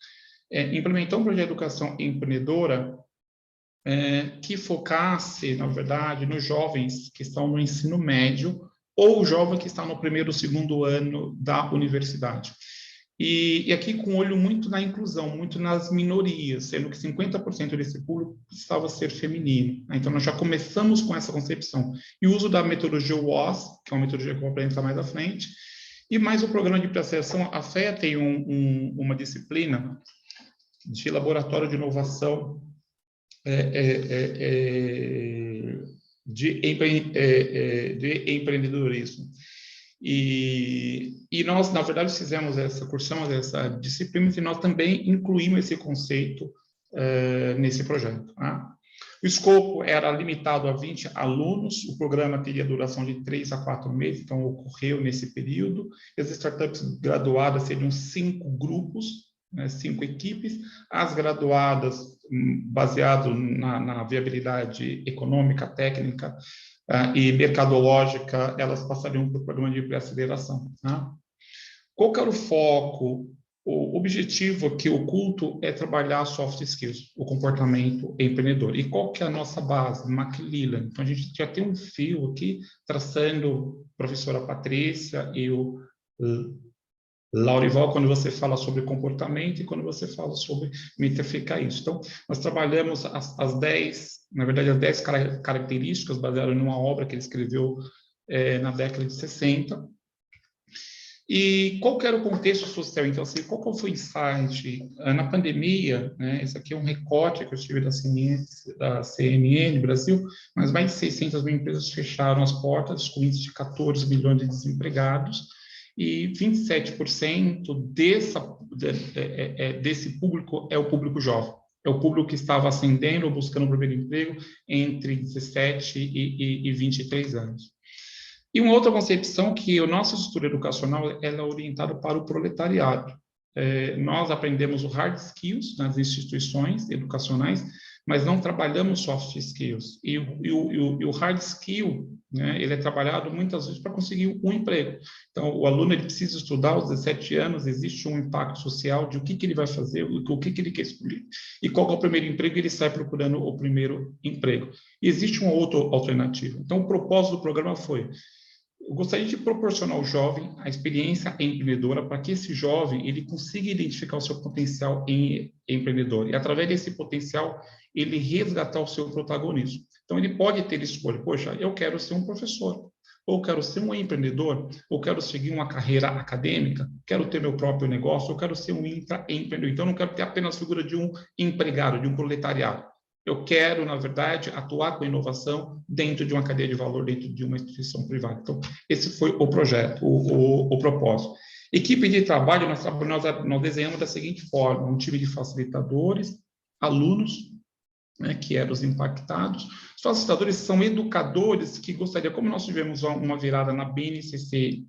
Implementar um projeto de educação empreendedora que focasse, na verdade, nos jovens que estão no ensino médio ou o jovem que está no 1º ou 2º ano da universidade. E aqui com olho muito na inclusão, muito nas minorias, sendo que 50% desse público precisava ser feminino. Então, nós já começamos com essa concepção. E o uso da metodologia WOS, que é uma metodologia que eu vou apresentar mais à frente, e mais o programa de pré-seleção. A FEA tem uma disciplina de laboratório de inovação de empreendedorismo. E nós, na verdade, cursamos essa disciplina e nós também incluímos esse conceito nesse projeto. Tá? O escopo era limitado a 20 alunos, o programa teria duração de 3 a 4 meses, então ocorreu nesse período. As startups graduadas seriam 5 grupos, 5 equipes, as graduadas, baseado na viabilidade econômica, técnica e mercadológica, elas passariam para o programa de pré-aceleração. Tá? Qual que era o foco? O objetivo aqui oculto é trabalhar soft skills, o comportamento empreendedor. E qual que é a nossa base? Macmillan. Então, a gente já tem um fio aqui, traçando a professora Patrícia e o Laurival, quando você fala sobre comportamento e quando você fala sobre metrificar isso. Então, nós trabalhamos as 10 características baseadas numa obra que ele escreveu na década de 60. E qual que era o contexto social? Então, assim, qual foi o insight? Na pandemia, né, esse aqui é um recorte que eu tive da CNN Brasil, mas mais de 600 mil empresas fecharam as portas, com índice de 14 milhões de desempregados, e 27% desse público é o público jovem. é o público que estava ascendendo ou buscando o primeiro emprego entre 17 e 23 anos. E uma outra concepção que o nosso estudo educacional ela é orientado para o proletariado. Nós aprendemos o hard skills nas instituições educacionais, mas não trabalhamos soft skills. E o hard skill, né, ele é trabalhado muitas vezes para conseguir um emprego. Então, o aluno ele precisa estudar aos 17 anos, existe um impacto social de o que ele vai fazer, o que ele quer escolher. E qual é o primeiro emprego, ele sai procurando o primeiro emprego. E existe uma outra alternativa. Então, o propósito do programa foi: eu gostaria de proporcionar ao jovem a experiência empreendedora para que esse jovem ele consiga identificar o seu potencial empreendedor e, através desse potencial, ele resgatar o seu protagonismo. Então, ele pode ter escolha: poxa, eu quero ser um professor, ou quero ser um empreendedor, ou quero seguir uma carreira acadêmica, quero ter meu próprio negócio, ou quero ser um intraempreendedor. Então, eu não quero ter apenas a figura de um empregado, de um proletariado. Eu quero, na verdade, atuar com inovação dentro de uma cadeia de valor, dentro de uma instituição privada. Então, esse foi o projeto, o propósito. Equipe de trabalho, nós desenhamos da seguinte forma: um time de facilitadores, alunos, né, que eram os impactados. Os facilitadores são educadores que gostariam, como nós tivemos uma virada na BNCC,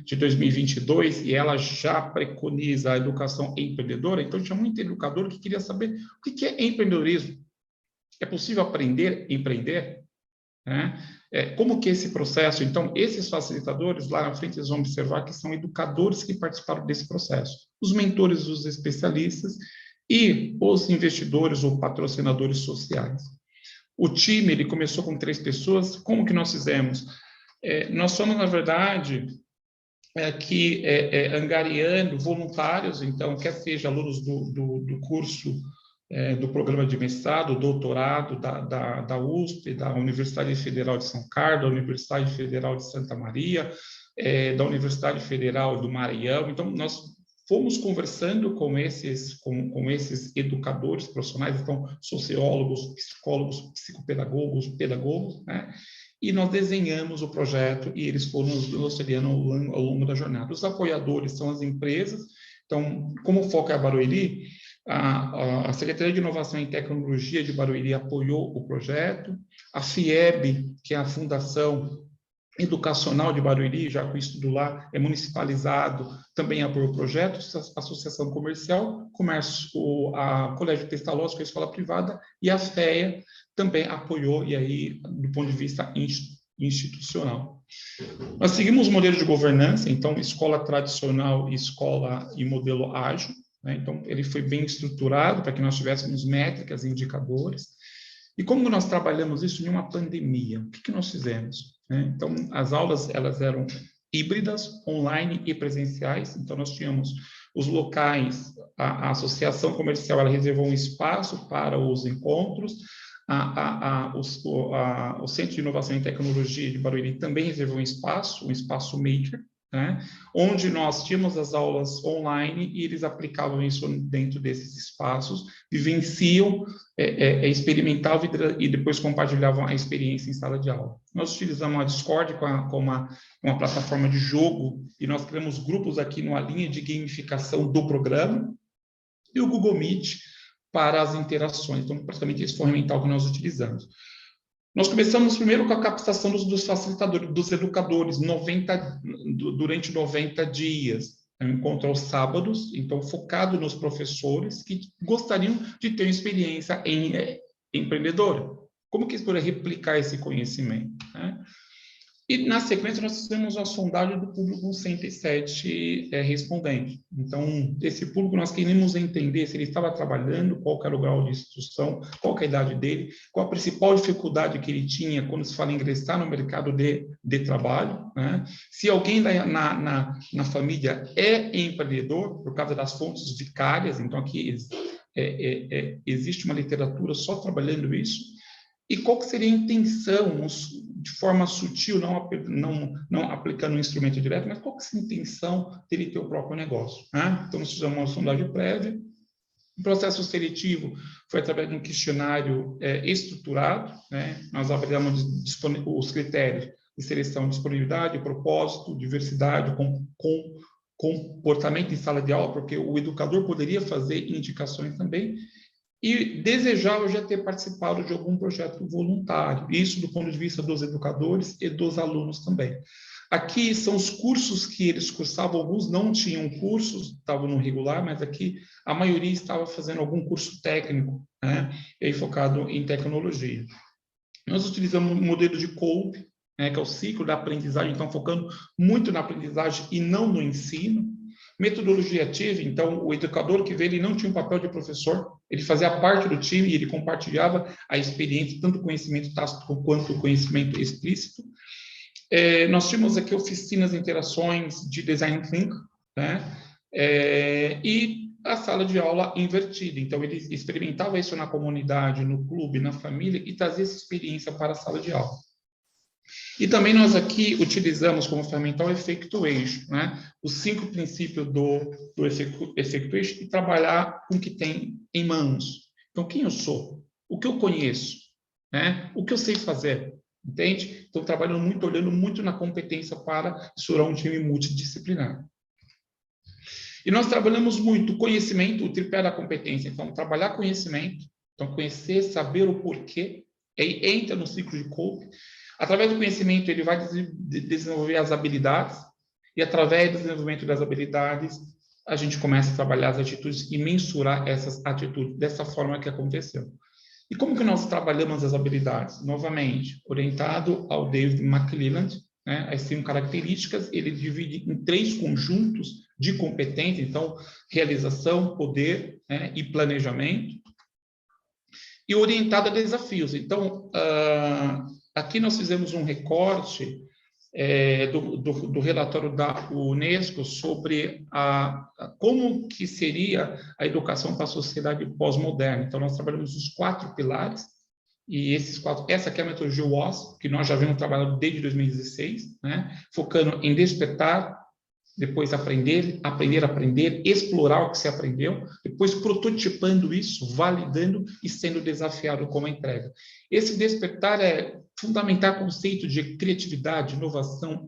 de 2022, e ela já preconiza a educação empreendedora, então tinha muito educador que queria saber o que é empreendedorismo. É possível aprender a empreender? Como que é esse processo? Então, esses facilitadores, lá na frente, eles vão observar que são educadores que participaram desse processo. Os mentores, os especialistas e os investidores ou patrocinadores sociais. O time, ele começou com 3 pessoas. Como que nós fizemos? Nós fomos, na verdade, angariando voluntários, então, quer seja alunos do curso do programa de mestrado, doutorado da USP, da Universidade Federal de São Carlos, da Universidade Federal de Santa Maria, da Universidade Federal do Maranhão. Então, nós fomos conversando com esses educadores profissionais, então, sociólogos, psicólogos, psicopedagogos, pedagogos, né? E nós desenhamos o projeto e eles foram nos auxiliando ao longo da jornada. Os apoiadores são as empresas. Então, como o foco é a Barueri, a Secretaria de Inovação e Tecnologia de Barueri apoiou o projeto, a FIEB, que é a Fundação Educacional de Barueri, já que o estudo lá é municipalizado, também apoiou o projeto, a Associação Comercial, a Colégio Pestalozzi, que é a escola privada, e a FEA também apoiou, e aí, do ponto de vista institucional. Nós seguimos o modelo de governança, então, escola tradicional e modelo ágil, né? Então, ele foi bem estruturado para que nós tivéssemos métricas e indicadores. E como nós trabalhamos isso em uma pandemia? O que nós fizemos? Então, as aulas elas eram híbridas, online e presenciais. Então, nós tínhamos os locais, a associação comercial ela reservou um espaço para os encontros, o Centro de Inovação e Tecnologia de Barueri também reservou um espaço major, né, onde nós tínhamos as aulas online e eles aplicavam isso dentro desses espaços, vivenciam, experimentavam e depois compartilhavam a experiência em sala de aula. Nós utilizamos a Discord como uma plataforma de jogo e nós criamos grupos aqui numa linha de gamificação do programa e o Google Meet para as interações. Então, praticamente esse ferramental que nós utilizamos. Nós começamos primeiro com a captação dos facilitadores, dos educadores, durante 90 dias. Um encontro aos sábados, então focado nos professores que gostariam de ter uma experiência empreendedora. Como que eles poderiam replicar esse conhecimento, né? E, na sequência, nós fizemos uma sondagem do público com 107 respondentes. Então, esse público, nós queríamos entender se ele estava trabalhando, qual era o grau de instrução, qual que é a idade dele, qual a principal dificuldade que ele tinha quando se fala em ingressar no mercado de trabalho, né? Se alguém na família é empreendedor, por causa das fontes vicárias, então aqui existe uma literatura só trabalhando isso, e qual que seria a intenção, de forma sutil, não aplicando um instrumento direto, mas qual que seria a intenção dele ter o próprio negócio, né? Então, nós fizemos uma sondagem prévia. O processo seletivo foi através de um questionário estruturado, né? Nós avaliamos os critérios de seleção, disponibilidade, propósito, diversidade, comportamento em sala de aula, porque o educador poderia fazer indicações também, e desejava já ter participado de algum projeto voluntário, isso do ponto de vista dos educadores e dos alunos também. Aqui são os cursos que eles cursavam, alguns não tinham cursos, estavam no regular, mas aqui a maioria estava fazendo algum curso técnico, né, e aí focado em tecnologia. Nós utilizamos um modelo de Kolbe, né, que é o ciclo da aprendizagem, então focando muito na aprendizagem e não no ensino. Metodologia ativa, então o educador que veio, ele não tinha um papel de professor, ele fazia parte do time e ele compartilhava a experiência, tanto conhecimento tácito quanto conhecimento explícito. Nós tínhamos aqui oficinas e interações de design thinking, né? E a sala de aula invertida. Então, ele experimentava isso na comunidade, no clube, na família, e trazia essa experiência para a sala de aula. E também nós aqui utilizamos como ferramenta o efeito eixo, né? Os 5 princípios do efeito eixo, e trabalhar com o que tem em mãos. Então, quem eu sou? O que eu conheço? Né? O que eu sei fazer? Entende? Então, trabalhando muito, olhando muito na competência para estruturar um time multidisciplinar. E nós trabalhamos muito conhecimento, o tripé da competência. Então, trabalhar conhecimento, então conhecer, saber o porquê, aí entra no ciclo de Kolbe. Através do conhecimento, ele vai desenvolver as habilidades, e através do desenvolvimento das habilidades, a gente começa a trabalhar as atitudes e mensurar essas atitudes, dessa forma que aconteceu. E como que nós trabalhamos as habilidades? Novamente, orientado ao David McClelland, né? As 5 características, ele divide em 3 conjuntos de competência, então, realização, poder, né? E planejamento, e orientado a desafios. Então, aqui nós fizemos um recorte do relatório da Unesco sobre como que seria a educação para a sociedade pós-moderna. Então, nós trabalhamos os 4 pilares, e esses 4, essa aqui é a metodologia WOS, que nós já vimos trabalhando desde 2016, né? Focando em despertar, depois aprender, explorar o que se aprendeu, depois prototipando isso, validando e sendo desafiado com a entrega. Esse despertar é fundamentar o conceito de criatividade, inovação,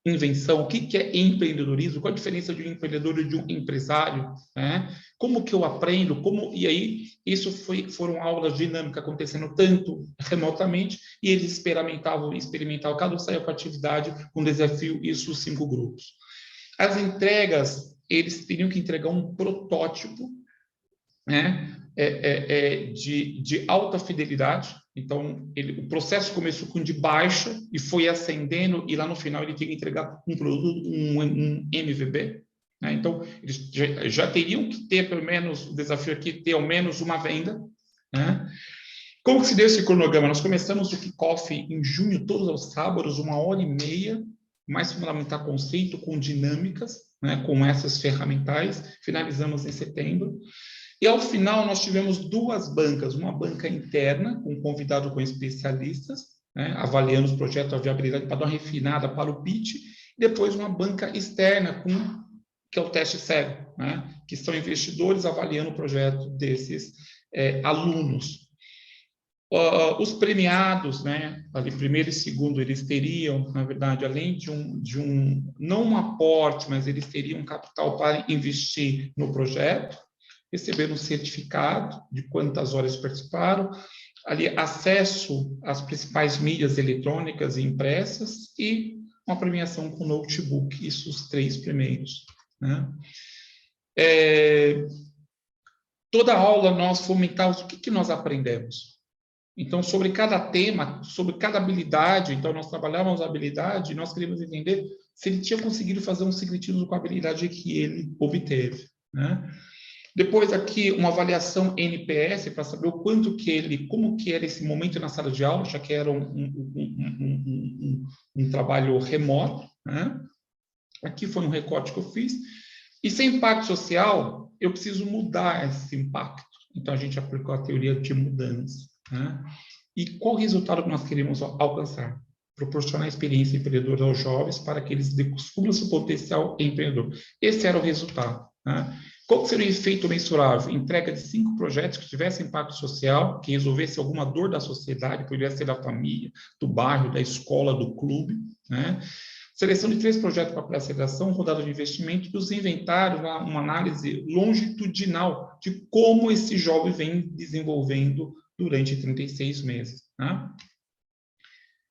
invenção. O que é empreendedorismo? Qual a diferença de um empreendedor e de um empresário? Né? Como que eu aprendo? E aí, isso foram aulas dinâmicas acontecendo tanto remotamente, e eles experimentavam, cada um saía com a atividade, com desafio, isso os 5 grupos. As entregas, eles teriam que entregar um protótipo, né, de alta fidelidade. Então, o processo começou com de baixa e foi ascendendo, e lá no final ele tinha que entregar um produto, um MVP. Né? Então, eles já teriam que ter, pelo menos, o desafio aqui, ter ao menos uma venda. Né? Como que se deu esse cronograma? Nós começamos o kickoff em junho, todos os sábados, 1h30, mais fundamentar conceito com dinâmicas, né, com essas ferramentais. Finalizamos em setembro. E, ao final, nós tivemos 2 bancas. Uma banca interna, com convidado com especialistas, né, avaliando os projetos, a viabilidade, para dar uma refinada para o pitch. E depois, uma banca externa, que é o teste cego, né, que são investidores avaliando o projeto desses alunos. Os premiados, né, ali primeiro e segundo, eles teriam, na verdade, além de não um aporte, mas eles teriam um capital para investir no projeto, receberam um certificado de quantas horas participaram, ali acesso às principais mídias eletrônicas e impressas, e uma premiação com notebook, isso os 3 primeiros. Né? Toda aula nós fomentávamos o que nós aprendemos. Então, sobre cada tema, sobre cada habilidade, então nós trabalhávamos a habilidade e nós queríamos entender se ele tinha conseguido fazer um sincretismo com a habilidade que ele obteve. Né? Depois aqui uma avaliação NPS para saber o quanto que como que era esse momento na sala de aula, já que era um trabalho remoto. Né? Aqui foi um recorte que eu fiz. E sem impacto social, eu preciso mudar esse impacto. Então, a gente aplicou a teoria de mudança. Né? E qual o resultado que nós queremos alcançar? Proporcionar experiência empreendedora aos jovens para que eles descubram seu potencial empreendedor. Esse era o resultado. Né? Qual seria o efeito mensurável? Entrega de 5 projetos que tivessem impacto social, que resolvesse alguma dor da sociedade, poderia ser da família, do bairro, da escola, do clube. Né? Seleção de 3 projetos para pré-aceleração, rodada de investimento dos inventários, uma análise longitudinal de como esse jovem vem desenvolvendo durante 36 meses. Né?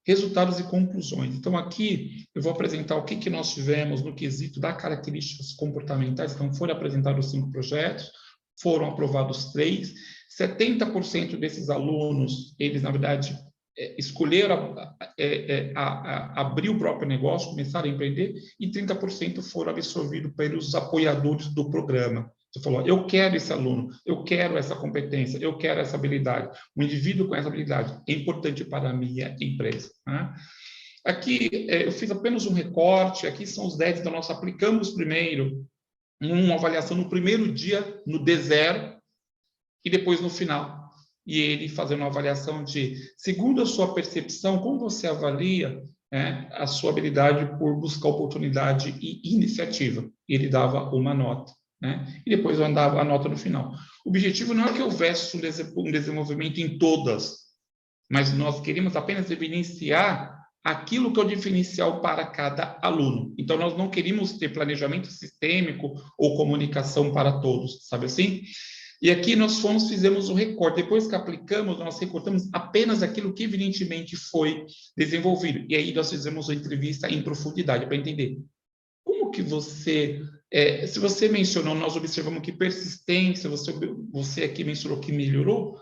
Resultados e conclusões. Então, aqui eu vou apresentar o que nós tivemos no quesito das características comportamentais. Então, foram apresentados 5 projetos, foram aprovados 3. 70% desses alunos, eles, na verdade, escolheram abrir o próprio negócio, começaram a empreender, e 30% foram absorvidos pelos apoiadores do programa. Você falou, eu quero esse aluno, eu quero essa competência, eu quero essa habilidade. Um indivíduo com essa habilidade é importante para a minha empresa. Né? Aqui, eu fiz apenas um recorte, aqui são os 10, então nós aplicamos primeiro uma avaliação no primeiro dia, no D0, e depois no final. E ele fazendo uma avaliação de, segundo a sua percepção, como você avalia a sua habilidade por buscar oportunidade e iniciativa. Ele dava uma nota. E depois eu andava a nota no final. O objetivo não é que houvesse um desenvolvimento em todas, mas nós queríamos apenas evidenciar aquilo que é o diferencial para cada aluno. Então, nós não queríamos ter planejamento sistêmico ou comunicação para todos, sabe assim? E aqui nós fizemos o recorte. Depois que aplicamos, nós recortamos apenas aquilo que evidentemente foi desenvolvido. E aí nós fizemos uma entrevista em profundidade para entender como que você... se você mencionou, nós observamos que persistência, você aqui mencionou que melhorou,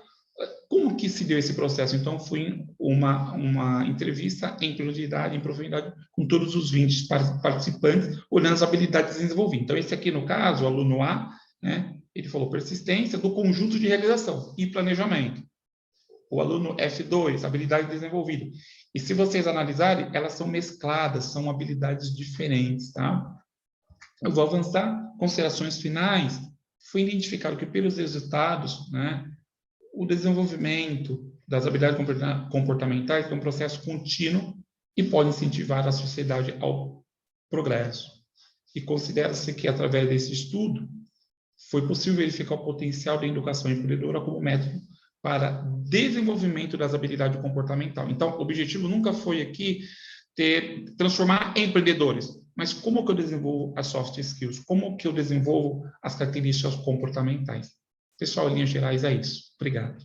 como que se deu esse processo? Então, foi uma entrevista em profundidade, com todos os 20 participantes, olhando as habilidades desenvolvidas. Então, esse aqui, no caso, o aluno A, ele falou persistência do conjunto de realização e planejamento. O aluno F2, habilidade desenvolvida. E se vocês analisarem, elas são mescladas, são habilidades diferentes, tá? Eu vou avançar. Considerações finais. Foi identificado que, pelos resultados, o desenvolvimento das habilidades comportamentais é um processo contínuo e pode incentivar a sociedade ao progresso. E considera-se que, através desse estudo, foi possível verificar o potencial da educação empreendedora como método para desenvolvimento das habilidades comportamentais. Então, o objetivo nunca foi aqui transformar em empreendedores, mas como que eu desenvolvo as soft skills, como que eu desenvolvo as características comportamentais. Pessoal, em linhas gerais, é isso. Obrigado.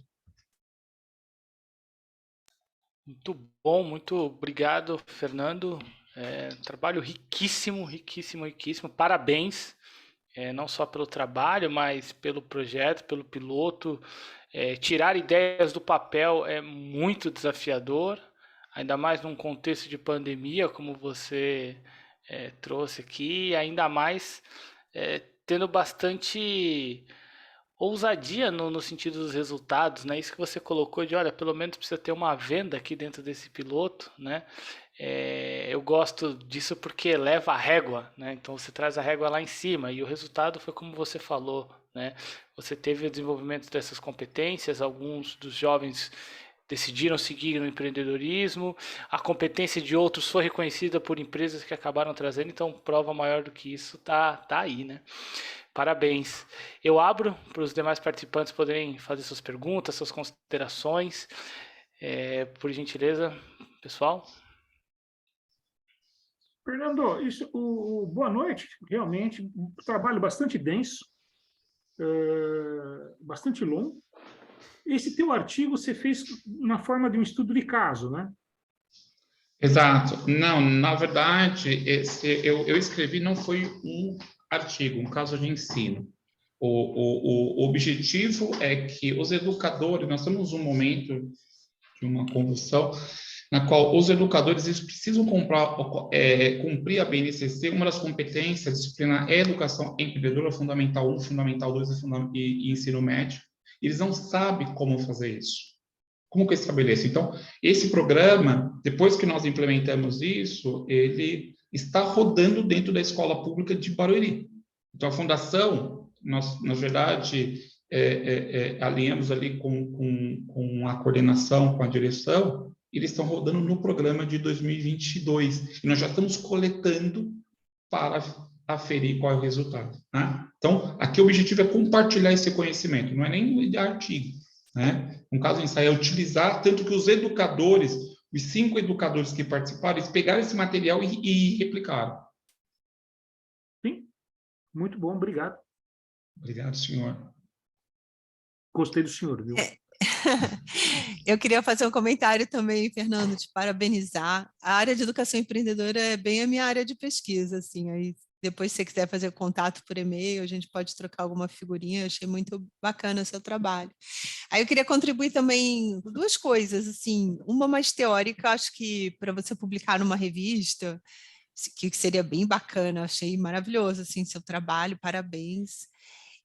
Muito bom, muito obrigado, Fernando. Trabalho riquíssimo. Parabéns, não só pelo trabalho, mas pelo projeto, pelo piloto. Tirar ideias do papel é muito desafiador, ainda mais num contexto de pandemia, como você trouxe aqui, e ainda mais tendo bastante ousadia no sentido dos resultados, né? Isso que você colocou de, olha, pelo menos precisa ter uma venda aqui dentro desse piloto, né? Eu gosto disso porque eleva a régua, né? Então você traz a régua lá em cima e o resultado foi como você falou, né? Você teve o desenvolvimento dessas competências, alguns dos jovens decidiram seguir no empreendedorismo, a competência de outros foi reconhecida por empresas que acabaram trazendo, então prova maior do que isso tá aí, né? Parabéns. Eu abro para os demais participantes poderem fazer suas perguntas, suas considerações. Por gentileza, pessoal. Fernando, boa noite. Realmente, um trabalho bastante denso, bastante longo. Esse teu artigo você fez na forma de um estudo de caso, né? Exato. Não, na verdade, eu escrevi, não foi um artigo, um caso de ensino. O objetivo é que os educadores, nós temos um momento de uma convulsão, na qual os educadores eles precisam cumprir a BNCC, uma das competências disciplinar é educação empreendedora, fundamental 1, fundamental 2 e ensino médio. Eles não sabem como fazer isso. Como que eu estabeleço? Então, esse programa, depois que nós implementamos isso, ele está rodando dentro da escola pública de Barueri. Então, a fundação, nós, na verdade, alinhamos ali com a coordenação, com a direção, eles estão rodando no programa de 2022. E nós já estamos coletando para aferir qual é o resultado. Né? Então, aqui o objetivo é compartilhar esse conhecimento, não é nem de artigo. Né? No caso, o ensaio é utilizar, tanto que os educadores os 5 educadores que participaram, eles pegaram esse material e replicaram. Sim, muito bom, obrigado. Obrigado, senhor. Gostei do senhor, viu? Eu queria fazer um comentário também, Fernando, te parabenizar. A área de educação empreendedora é bem a minha área de pesquisa, assim, aí depois se você quiser fazer contato por e-mail, a gente pode trocar alguma figurinha, eu achei muito bacana o seu trabalho. Aí eu queria contribuir também com 2 coisas, assim, uma mais teórica, acho que para você publicar numa revista, que seria bem bacana, achei maravilhoso, assim, seu trabalho, parabéns.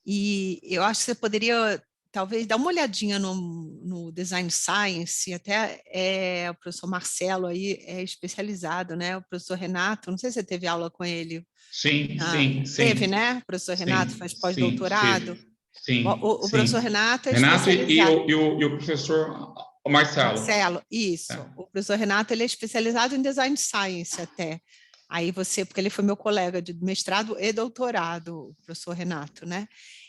E eu acho que você poderia talvez dar uma olhadinha no Design Science, até o professor Marcelo aí é especializado, né? O professor Renato, não sei se você teve aula com ele. Sim, sim, Teve, sim. né? O professor Renato Sim, faz sim, pós-doutorado. tive. Sim, O professor sim. Renato é Renato especializado. e o professor Marcelo. Marcelo, isso. É. O professor Renato, ele é especializado em Design Science até. Aí você, porque ele foi meu colega de mestrado e doutorado, o professor Renato, né?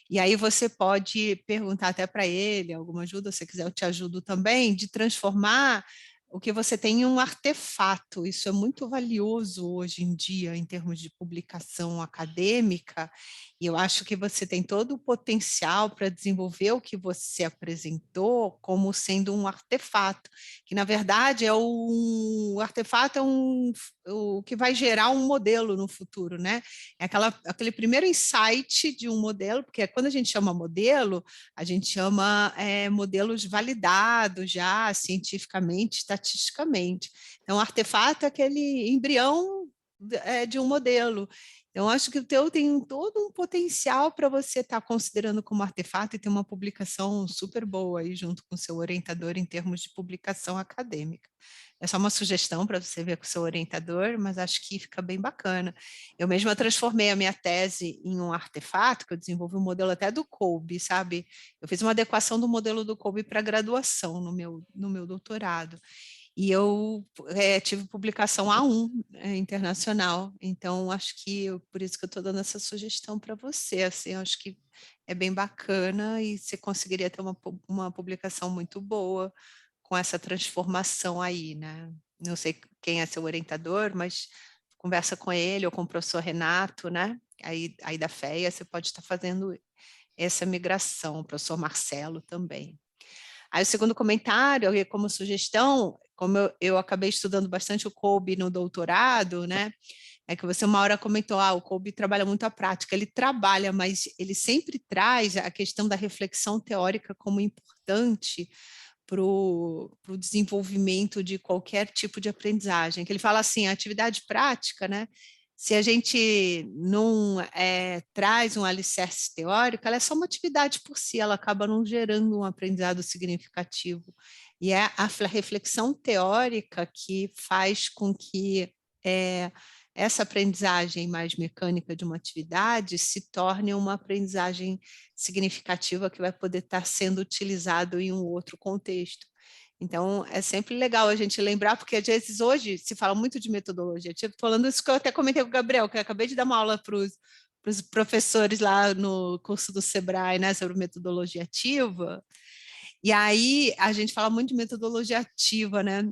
E aí você pode perguntar até para ele alguma ajuda, se você quiser eu te ajudo também, de transformar o que você tem em um artefato. Isso é muito valioso hoje em dia em termos de publicação acadêmica, e eu acho que você tem todo o potencial para desenvolver o que você apresentou como sendo um artefato, que na verdade o artefato é o que vai gerar um modelo no futuro, né? É aquele primeiro insight de um modelo, porque quando a gente chama modelo, a gente chama modelos validados já cientificamente, estatisticamente. Então, o artefato é aquele embrião de um modelo. Então, acho que o teu tem todo um potencial para você estar considerando como artefato e ter uma publicação super boa aí junto com o seu orientador em termos de publicação acadêmica. É só uma sugestão para você ver com o seu orientador, mas acho que fica bem bacana. Eu mesma transformei a minha tese em um artefato, que eu desenvolvi um modelo até do Kolbe, sabe? Eu fiz uma adequação do modelo do Kolbe para graduação no meu doutorado. E eu tive publicação A1 internacional, então acho que por isso que eu estou dando essa sugestão para você, assim, acho que é bem bacana e você conseguiria ter uma publicação muito boa com essa transformação aí, né? Não sei quem é seu orientador, mas conversa com ele ou com o professor Renato, né? Aí da FEA você pode estar fazendo essa migração, o professor Marcelo também. Aí o segundo comentário, como sugestão, como eu acabei estudando bastante o Kolbe no doutorado, né? É que você uma hora comentou, o Kolbe trabalha muito a prática. Ele trabalha, mas ele sempre traz a questão da reflexão teórica como importante para o desenvolvimento de qualquer tipo de aprendizagem. Que ele fala assim, a atividade prática, né? Se a gente não traz um alicerce teórico, ela é só uma atividade por si, ela acaba não gerando um aprendizado significativo. E é a reflexão teórica que faz com que essa aprendizagem mais mecânica de uma atividade se torne uma aprendizagem significativa que vai poder estar sendo utilizado em um outro contexto. Então, é sempre legal a gente lembrar, porque às vezes hoje se fala muito de metodologia. Tipo, falando isso que eu até comentei com o Gabriel, que eu acabei de dar uma aula para os professores lá no curso do Sebrae, né, sobre metodologia ativa. E aí a gente fala muito de metodologia ativa, né?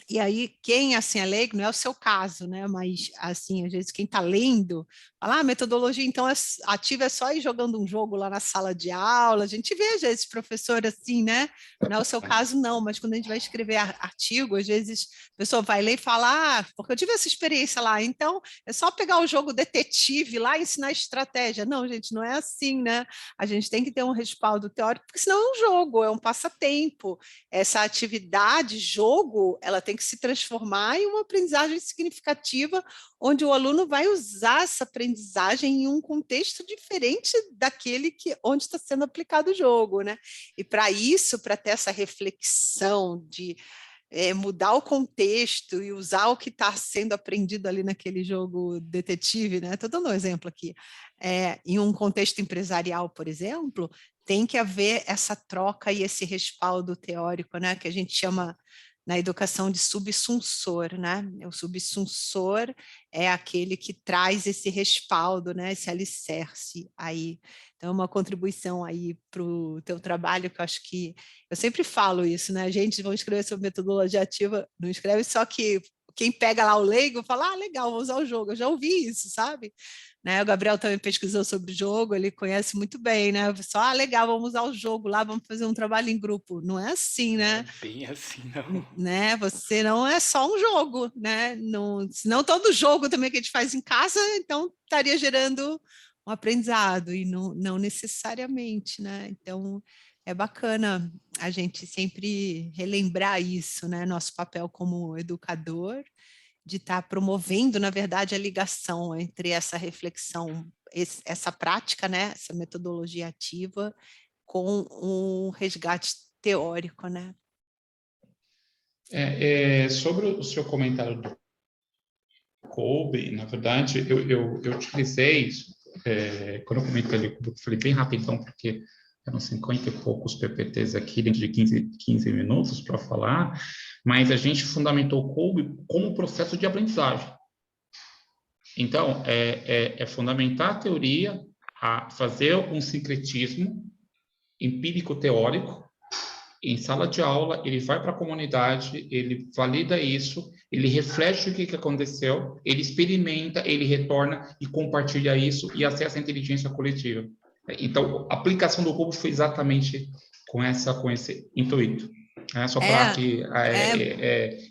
E aí, quem assim é leigo, não é o seu caso, né? Mas assim, às vezes quem está lendo, fala, a metodologia então ativa é só ir jogando um jogo lá na sala de aula. A gente vê às vezes professor assim, né? Não é o seu caso, não, mas quando a gente vai escrever artigo, às vezes a pessoa vai ler e fala, porque eu tive essa experiência lá, então é só pegar o jogo detetive lá e ensinar estratégia. Não, gente, não é assim, né? A gente tem que ter um respaldo teórico, porque senão é um jogo, é um passatempo. Essa atividade, jogo, ela tem que se transformar em uma aprendizagem significativa, onde o aluno vai usar essa aprendizagem em um contexto diferente daquele onde está sendo aplicado o jogo, né? E para isso, para ter essa reflexão de mudar o contexto e usar o que está sendo aprendido ali naquele jogo detetive, né? Estou dando um exemplo aqui. Em um contexto empresarial, por exemplo, tem que haver essa troca e esse respaldo teórico, né? Que a gente chama na educação de subsunsor, né? O subsunsor é aquele que traz esse respaldo, né? Esse alicerce aí. Então, uma contribuição aí para o teu trabalho, que eu acho que... Eu sempre falo isso, né? A gente vai escrever sobre metodologia ativa, não escreve só que quem pega lá o leigo fala, legal, vou usar o jogo. Eu já ouvi isso, sabe? Né, o Gabriel também pesquisou sobre o jogo, ele conhece muito bem, né? Só, legal, vamos usar o jogo lá, vamos fazer um trabalho em grupo. Não é assim, né? É bem assim, não. Né? Você não é só um jogo, né? Não, senão todo jogo também que a gente faz em casa, então estaria gerando um aprendizado, e não necessariamente, né? Então, é bacana a gente sempre relembrar isso, né? Nosso papel como educador, de estar promovendo, na verdade, a ligação entre essa reflexão, essa prática, né, essa metodologia ativa, com um resgate teórico, né? Sobre o seu comentário do Kolbe, na verdade, eu utilizei isso, quando eu comentei ali, eu falei bem rapidão, porque eram 50 e poucos PPTs aqui, dentro de 15 minutos para falar, mas a gente fundamentou o Kolbe como processo de aprendizagem. Então, fundamentar a teoria, a fazer um sincretismo empírico-teórico, em sala de aula, ele vai para a comunidade, ele valida isso, ele reflete o que aconteceu, ele experimenta, ele retorna e compartilha isso e acessa a inteligência coletiva. Então, a aplicação do Kolbe foi exatamente com esse intuito. Só para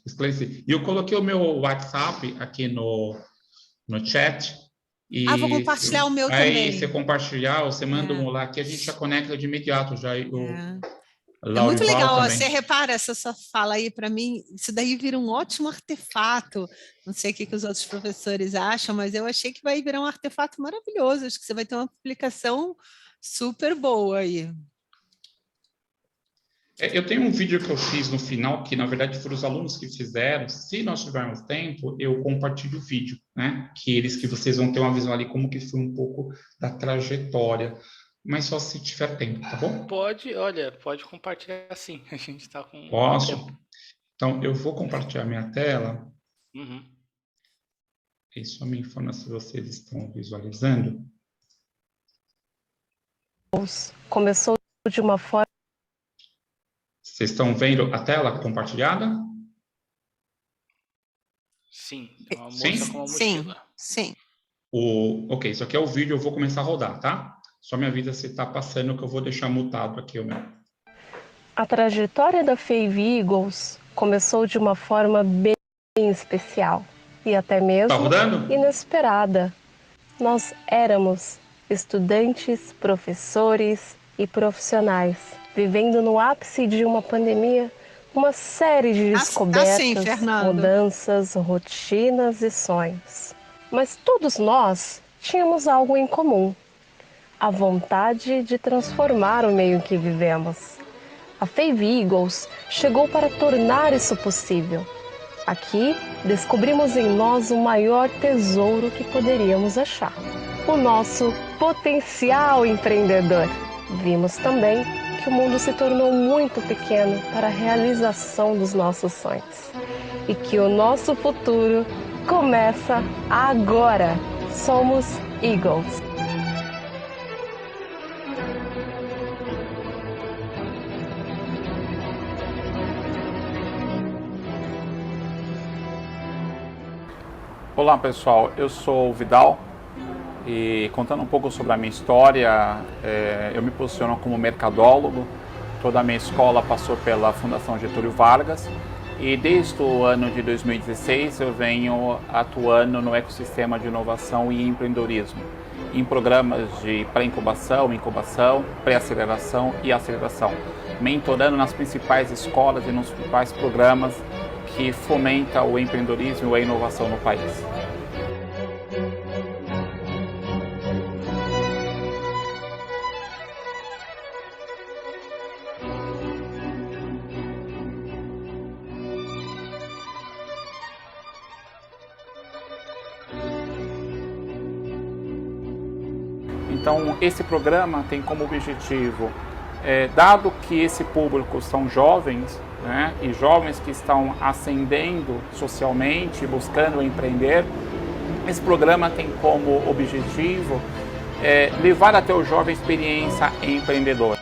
esclarecer. E eu coloquei o meu WhatsApp aqui no chat. Vou compartilhar o meu aí também. Aí você compartilhar, você manda um lá, que a gente já conecta de imediato. É muito legal, também. Você repara essa sua fala aí para mim, isso daí vira um ótimo artefato. Não sei o que os outros professores acham, mas eu achei que vai virar um artefato maravilhoso. Acho que você vai ter uma publicação super boa aí. Eu tenho um vídeo que eu fiz no final, que na verdade foram os alunos que fizeram. Se nós tivermos tempo, eu compartilho o vídeo, né? Que vocês vão ter uma visão ali como que foi um pouco da trajetória. Mas só se tiver tempo, tá bom? Pode compartilhar sim. A gente está com Posso? tempo. Então, eu vou compartilhar minha tela. Uhum. E só me informa se vocês estão visualizando. Começou de uma forma... Vocês estão vendo a tela compartilhada? Sim, uma moça com uma mochila. Sim. Ok, isso aqui é o vídeo, eu vou começar a rodar, tá? Só me avisa se está passando, que eu vou deixar mutado aqui o meu. A trajetória da Fave Eagles começou de uma forma bem especial e até mesmo inesperada. Nós éramos estudantes, professores e profissionais, vivendo no ápice de uma pandemia, uma série de descobertas, mudanças, rotinas e sonhos. Mas todos nós tínhamos algo em comum: a vontade de transformar o meio em que vivemos. A Fave Eagles chegou para tornar isso possível. Aqui, descobrimos em nós o maior tesouro que poderíamos achar: o nosso potencial empreendedor. Vimos também que o mundo se tornou muito pequeno para a realização dos nossos sonhos e que o nosso futuro começa agora. Somos Eagles. Olá pessoal, eu sou o Vidal e contando um pouco sobre a minha história, eu me posiciono como mercadólogo. Toda a minha escola passou pela Fundação Getúlio Vargas e desde o ano de 2016 eu venho atuando no ecossistema de inovação e empreendedorismo, em programas de pré-incubação, incubação, pré-aceleração e aceleração, mentorando nas principais escolas e nos principais programas que fomenta o empreendedorismo e a inovação no país. Então, esse programa tem como objetivo, dado que esse público são jovens, né, e jovens que estão ascendendo socialmente, buscando empreender. Esse programa tem como objetivo levar até o jovem a experiência empreendedora.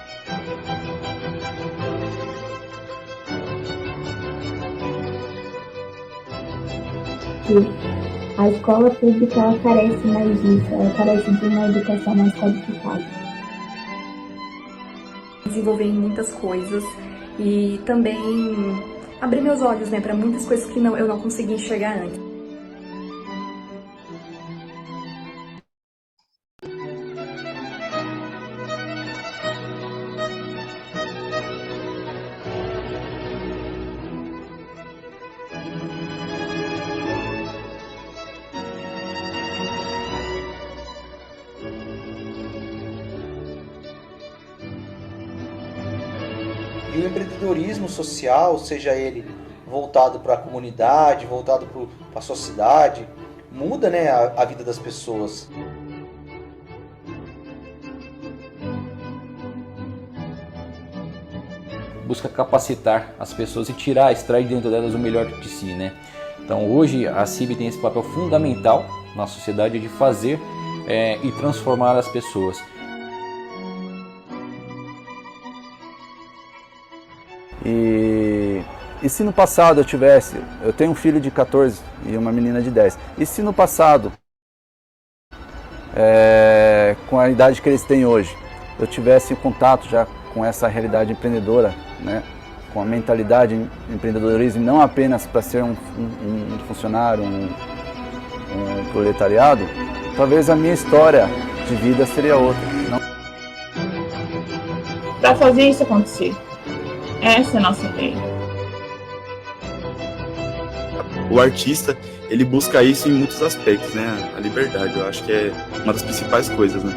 A escola pública ela carece mais disso, ela carece de uma educação mais qualificada. Desenvolver em muitas coisas e também abrir meus olhos, né, para muitas coisas que eu não consegui enxergar antes. E o empreendedorismo social, seja ele voltado para a comunidade, voltado para a sua cidade, muda, né, a vida das pessoas. Busca capacitar as pessoas e extrair dentro delas o melhor de si, né? Então hoje a CIB tem esse papel fundamental na sociedade de fazer e transformar as pessoas. E se no passado eu tenho um filho de 14 e uma menina de 10, e se no passado, com a idade que eles têm hoje, eu tivesse contato já com essa realidade empreendedora, né, com a mentalidade empreendedorismo, não apenas para ser um funcionário, um proletariado, talvez a minha história de vida seria outra. Para fazer isso acontecer, essa é a nossa ideia. O artista, ele busca isso em muitos aspectos, né? A liberdade, eu acho que é uma das principais coisas, né?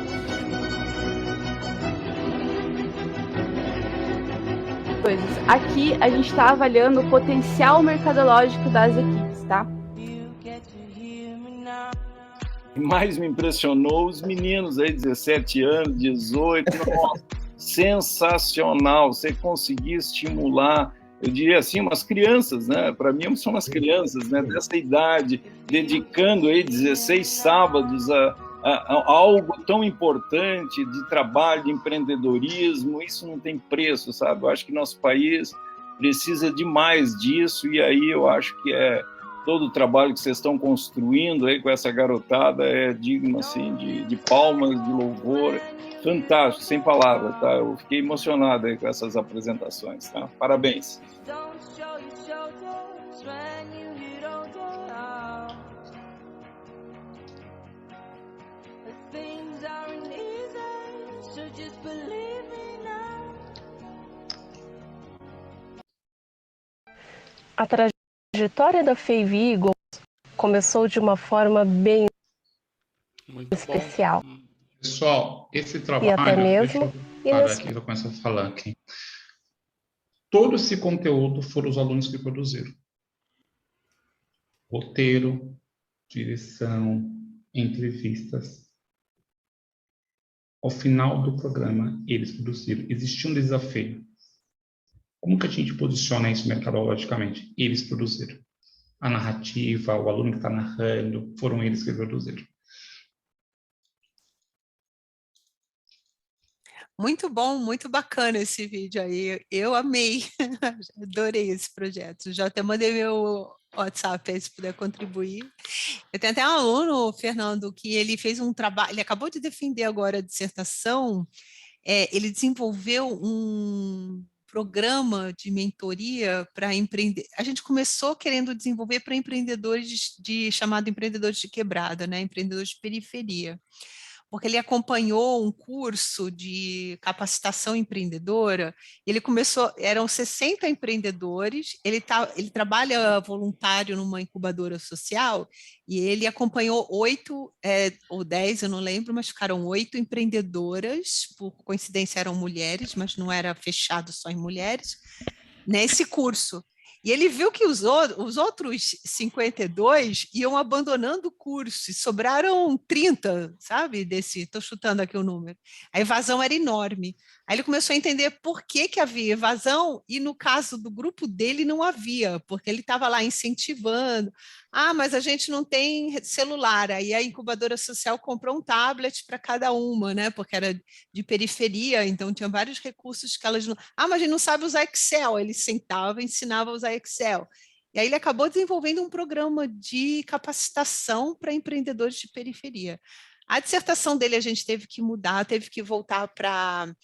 Aqui a gente está avaliando o potencial mercadológico das equipes, tá? O que mais me impressionou, os meninos aí, 17 anos, 18, nossa, sensacional, você conseguir estimular, eu diria assim, umas crianças, né? Para mim são umas crianças, né? Dessa idade, dedicando aí 16 sábados a algo tão importante de trabalho, de empreendedorismo, isso não tem preço, sabe? Eu acho que nosso país precisa demais disso, e aí eu acho que todo o trabalho que vocês estão construindo aí com essa garotada é digno, assim, de palmas, de louvor, fantástico, sem palavras, tá? Eu fiquei emocionado aí com essas apresentações, tá? Parabéns. A trajetória da Fave Eagles começou de uma forma bem especial. Pessoal, esse trabalho... E até mesmo... Aqui, eu começo a falar aqui. Todo esse conteúdo foram os alunos que produziram. Roteiro, direção, entrevistas. Ao final do programa, eles produziram. Existia um desafio. Como que a gente posiciona isso mercadologicamente? Eles produziram. A narrativa, o aluno que está narrando, foram eles que produziram. Muito bom, muito bacana esse vídeo aí. Eu amei, adorei esse projeto. Já até mandei meu WhatsApp aí, se puder contribuir. Eu tenho até um aluno, Fernando, que ele fez um trabalho, ele acabou de defender agora a dissertação, ele desenvolveu um programa de mentoria para empreender. A gente começou querendo desenvolver para empreendedores chamado empreendedores de quebrada, né? Empreendedores de periferia. Porque ele acompanhou um curso de capacitação empreendedora, ele começou, eram 60 empreendedores, ele trabalha voluntário numa incubadora social, e ele acompanhou 8 ou 10, eu não lembro, mas ficaram 8 empreendedoras, por coincidência eram mulheres, mas não era fechado só em mulheres, nesse curso. E ele viu que os outros 52 iam abandonando o curso, e sobraram 30, sabe? Estou chutando aqui o número. A evasão era enorme. Aí ele começou a entender por que havia evasão e no caso do grupo dele não havia, porque ele estava lá incentivando. Mas a gente não tem celular. Aí a incubadora social comprou um tablet para cada uma, né? Porque era de periferia, então tinha vários recursos que elas não... mas a gente não sabe usar Excel. Ele sentava e ensinava a usar Excel. E aí ele acabou desenvolvendo um programa de capacitação para empreendedores de periferia. A dissertação dele a gente teve que mudar, teve que voltar para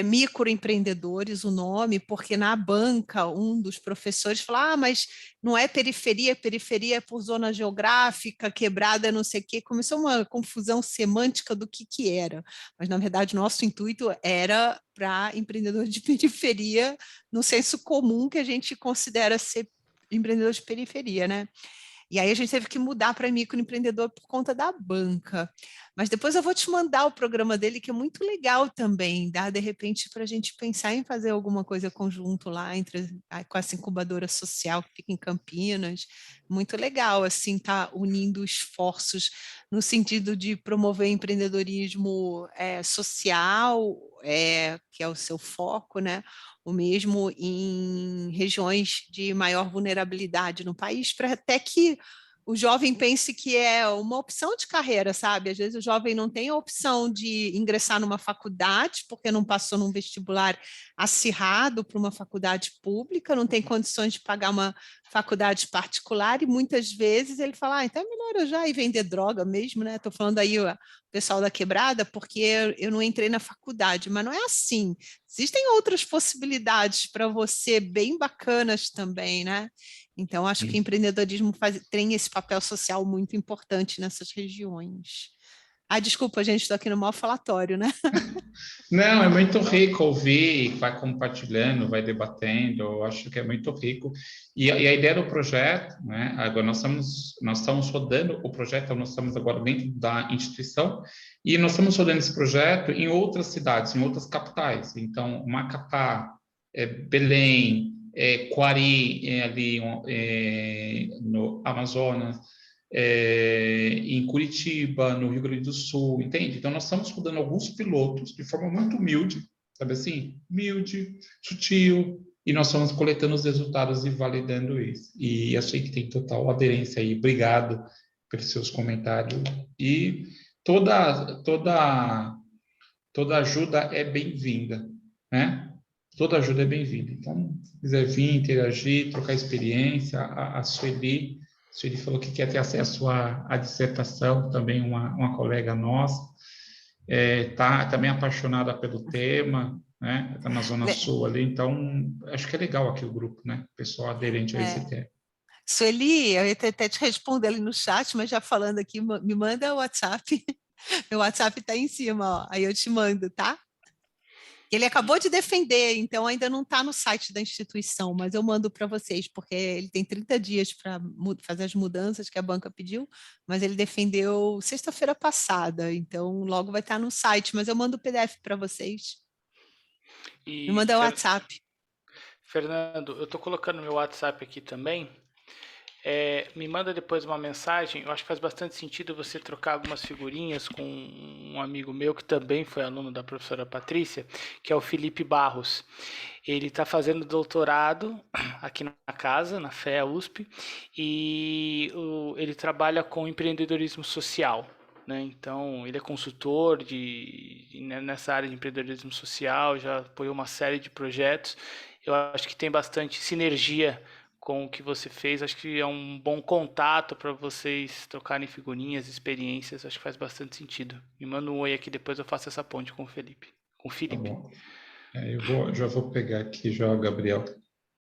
microempreendedores, o nome, porque na banca um dos professores falou, mas não é periferia, periferia é por zona geográfica, quebrada, não sei o quê. Começou uma confusão semântica do que era. Mas, na verdade, nosso intuito era para empreendedores de periferia, no senso comum que a gente considera ser empreendedor de periferia, né? E aí a gente teve que mudar para microempreendedor por conta da banca. Mas depois eu vou te mandar o programa dele, que é muito legal também, dá de repente para a gente pensar em fazer alguma coisa conjunto lá com essa incubadora social que fica em Campinas. Muito legal, assim, tá unindo esforços no sentido de promover empreendedorismo social, que é o seu foco, né? O mesmo em regiões de maior vulnerabilidade no país, para até que o jovem pense que é uma opção de carreira, sabe? Às vezes o jovem não tem a opção de ingressar numa faculdade, porque não passou num vestibular acirrado para uma faculdade pública, não tem condições de pagar uma faculdade particular, e muitas vezes ele fala, então é melhor eu já ir vender droga mesmo, né? Estou falando aí o pessoal da quebrada, porque eu não entrei na faculdade, mas não é assim. Existem outras possibilidades para você bem bacanas também, né? Então, acho que o empreendedorismo tem esse papel social muito importante nessas regiões. Desculpa, gente, estou aqui no maior falatório, né? Não, é muito rico ouvir, vai compartilhando, vai debatendo, eu acho que é muito rico. E a ideia do projeto, né? Agora nós estamos rodando o projeto, nós estamos agora dentro da instituição, e nós estamos rodando esse projeto em outras cidades, em outras capitais. Então, Macapá, Belém, Quari, ali no Amazonas, em Curitiba, no Rio Grande do Sul, entende? Então, nós estamos rodando alguns pilotos de forma muito humilde, sabe assim? Humilde, sutil, e nós estamos coletando os resultados e validando isso. E eu sei que tem total aderência aí. Obrigado pelos seus comentários. E toda ajuda é bem-vinda, né? Toda ajuda é bem-vinda. Então, se quiser vir, interagir, trocar experiência, a Sueli falou que quer ter acesso à dissertação, também uma colega nossa, está também apaixonada pelo tema, né? Está na Zona Sul ali, então acho que é legal aqui o grupo, né? O pessoal aderente a esse tema. Sueli, eu ia até te responder ali no chat, mas já falando aqui, me manda o WhatsApp. Meu WhatsApp está em cima, ó. Aí eu te mando, tá? Ele acabou de defender, então ainda não está no site da instituição, mas eu mando para vocês, porque ele tem 30 dias para fazer as mudanças que a banca pediu, mas ele defendeu sexta-feira passada, então logo vai estar no site, mas eu mando o PDF para vocês. Me manda o WhatsApp. Fernando, eu estou colocando meu WhatsApp aqui também. Me manda depois uma mensagem. Eu acho que faz bastante sentido você trocar algumas figurinhas com um amigo meu que também foi aluno da professora Patrícia, que é o Felipe Barros. Ele está fazendo doutorado aqui na casa, na FEA USP, e ele trabalha com empreendedorismo social, né? Então, ele é consultor nessa área de empreendedorismo social, já apoiou uma série de projetos. Eu acho que tem bastante sinergia com o que você fez, acho que é um bom contato para vocês trocarem figurinhas, experiências, acho que faz bastante sentido. Me manda um oi aqui, depois eu faço essa ponte com o Felipe. Tá bom. Eu já vou pegar aqui já o Gabriel.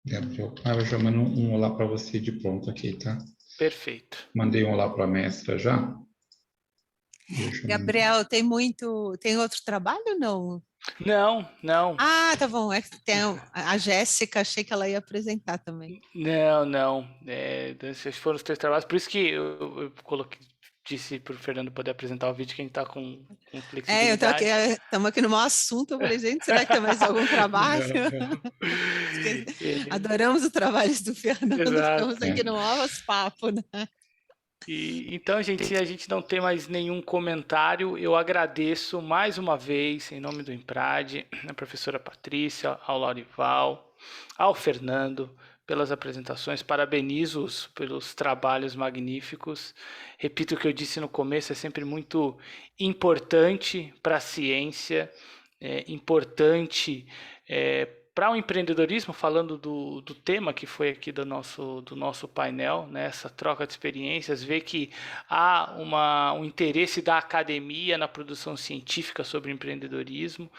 Eu já mando um olá para você de pronto aqui, tá? Perfeito. Mandei um olá para a mestra já. Gabriel, tem outro trabalho ou não? Não. Tá bom. Tem a Jéssica, achei que ela ia apresentar também. Não. Esses foram os 3 trabalhos, por isso que eu disse para o Fernando poder apresentar o vídeo, que a gente está com flexibilidade. Estamos aqui no maior assunto, eu falei, gente, será que tem mais algum trabalho? Não. Adoramos o trabalho do Fernando, estamos aqui no maior papo, né? Então, gente, se a gente não tem mais nenhum comentário, eu agradeço mais uma vez, em nome do Imprad, a professora Patrícia, ao Laurival, ao Fernando, pelas apresentações, parabenizo-os pelos trabalhos magníficos. Repito o que eu disse no começo, é sempre muito importante para a ciência, importante para o empreendedorismo, falando do tema que foi aqui do nosso painel, né, essa troca de experiências, ver que há um interesse da academia na produção científica sobre empreendedorismo.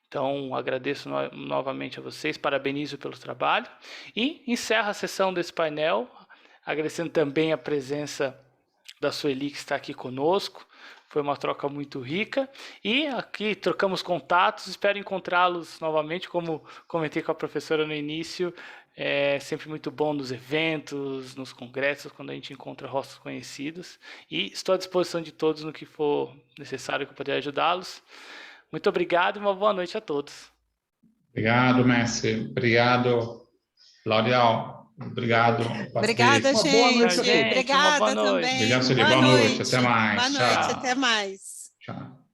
Então, agradeço novamente a vocês, parabenizo pelo trabalho e encerro a sessão desse painel, agradecendo também a presença da Sueli, que está aqui conosco. Foi uma troca muito rica e aqui trocamos contatos, espero encontrá-los novamente, como comentei com a professora no início, é sempre muito bom nos eventos, nos congressos, quando a gente encontra rostos conhecidos, e estou à disposição de todos no que for necessário que eu puder ajudá-los. Muito obrigado e uma boa noite a todos. Obrigado, mestre. Obrigado, L'Oréal. Obrigado, Patrícia. Obrigada, gente. Obrigada também. Obrigado, Sueli. Boa noite. Até mais. Boa noite, até mais. Tchau.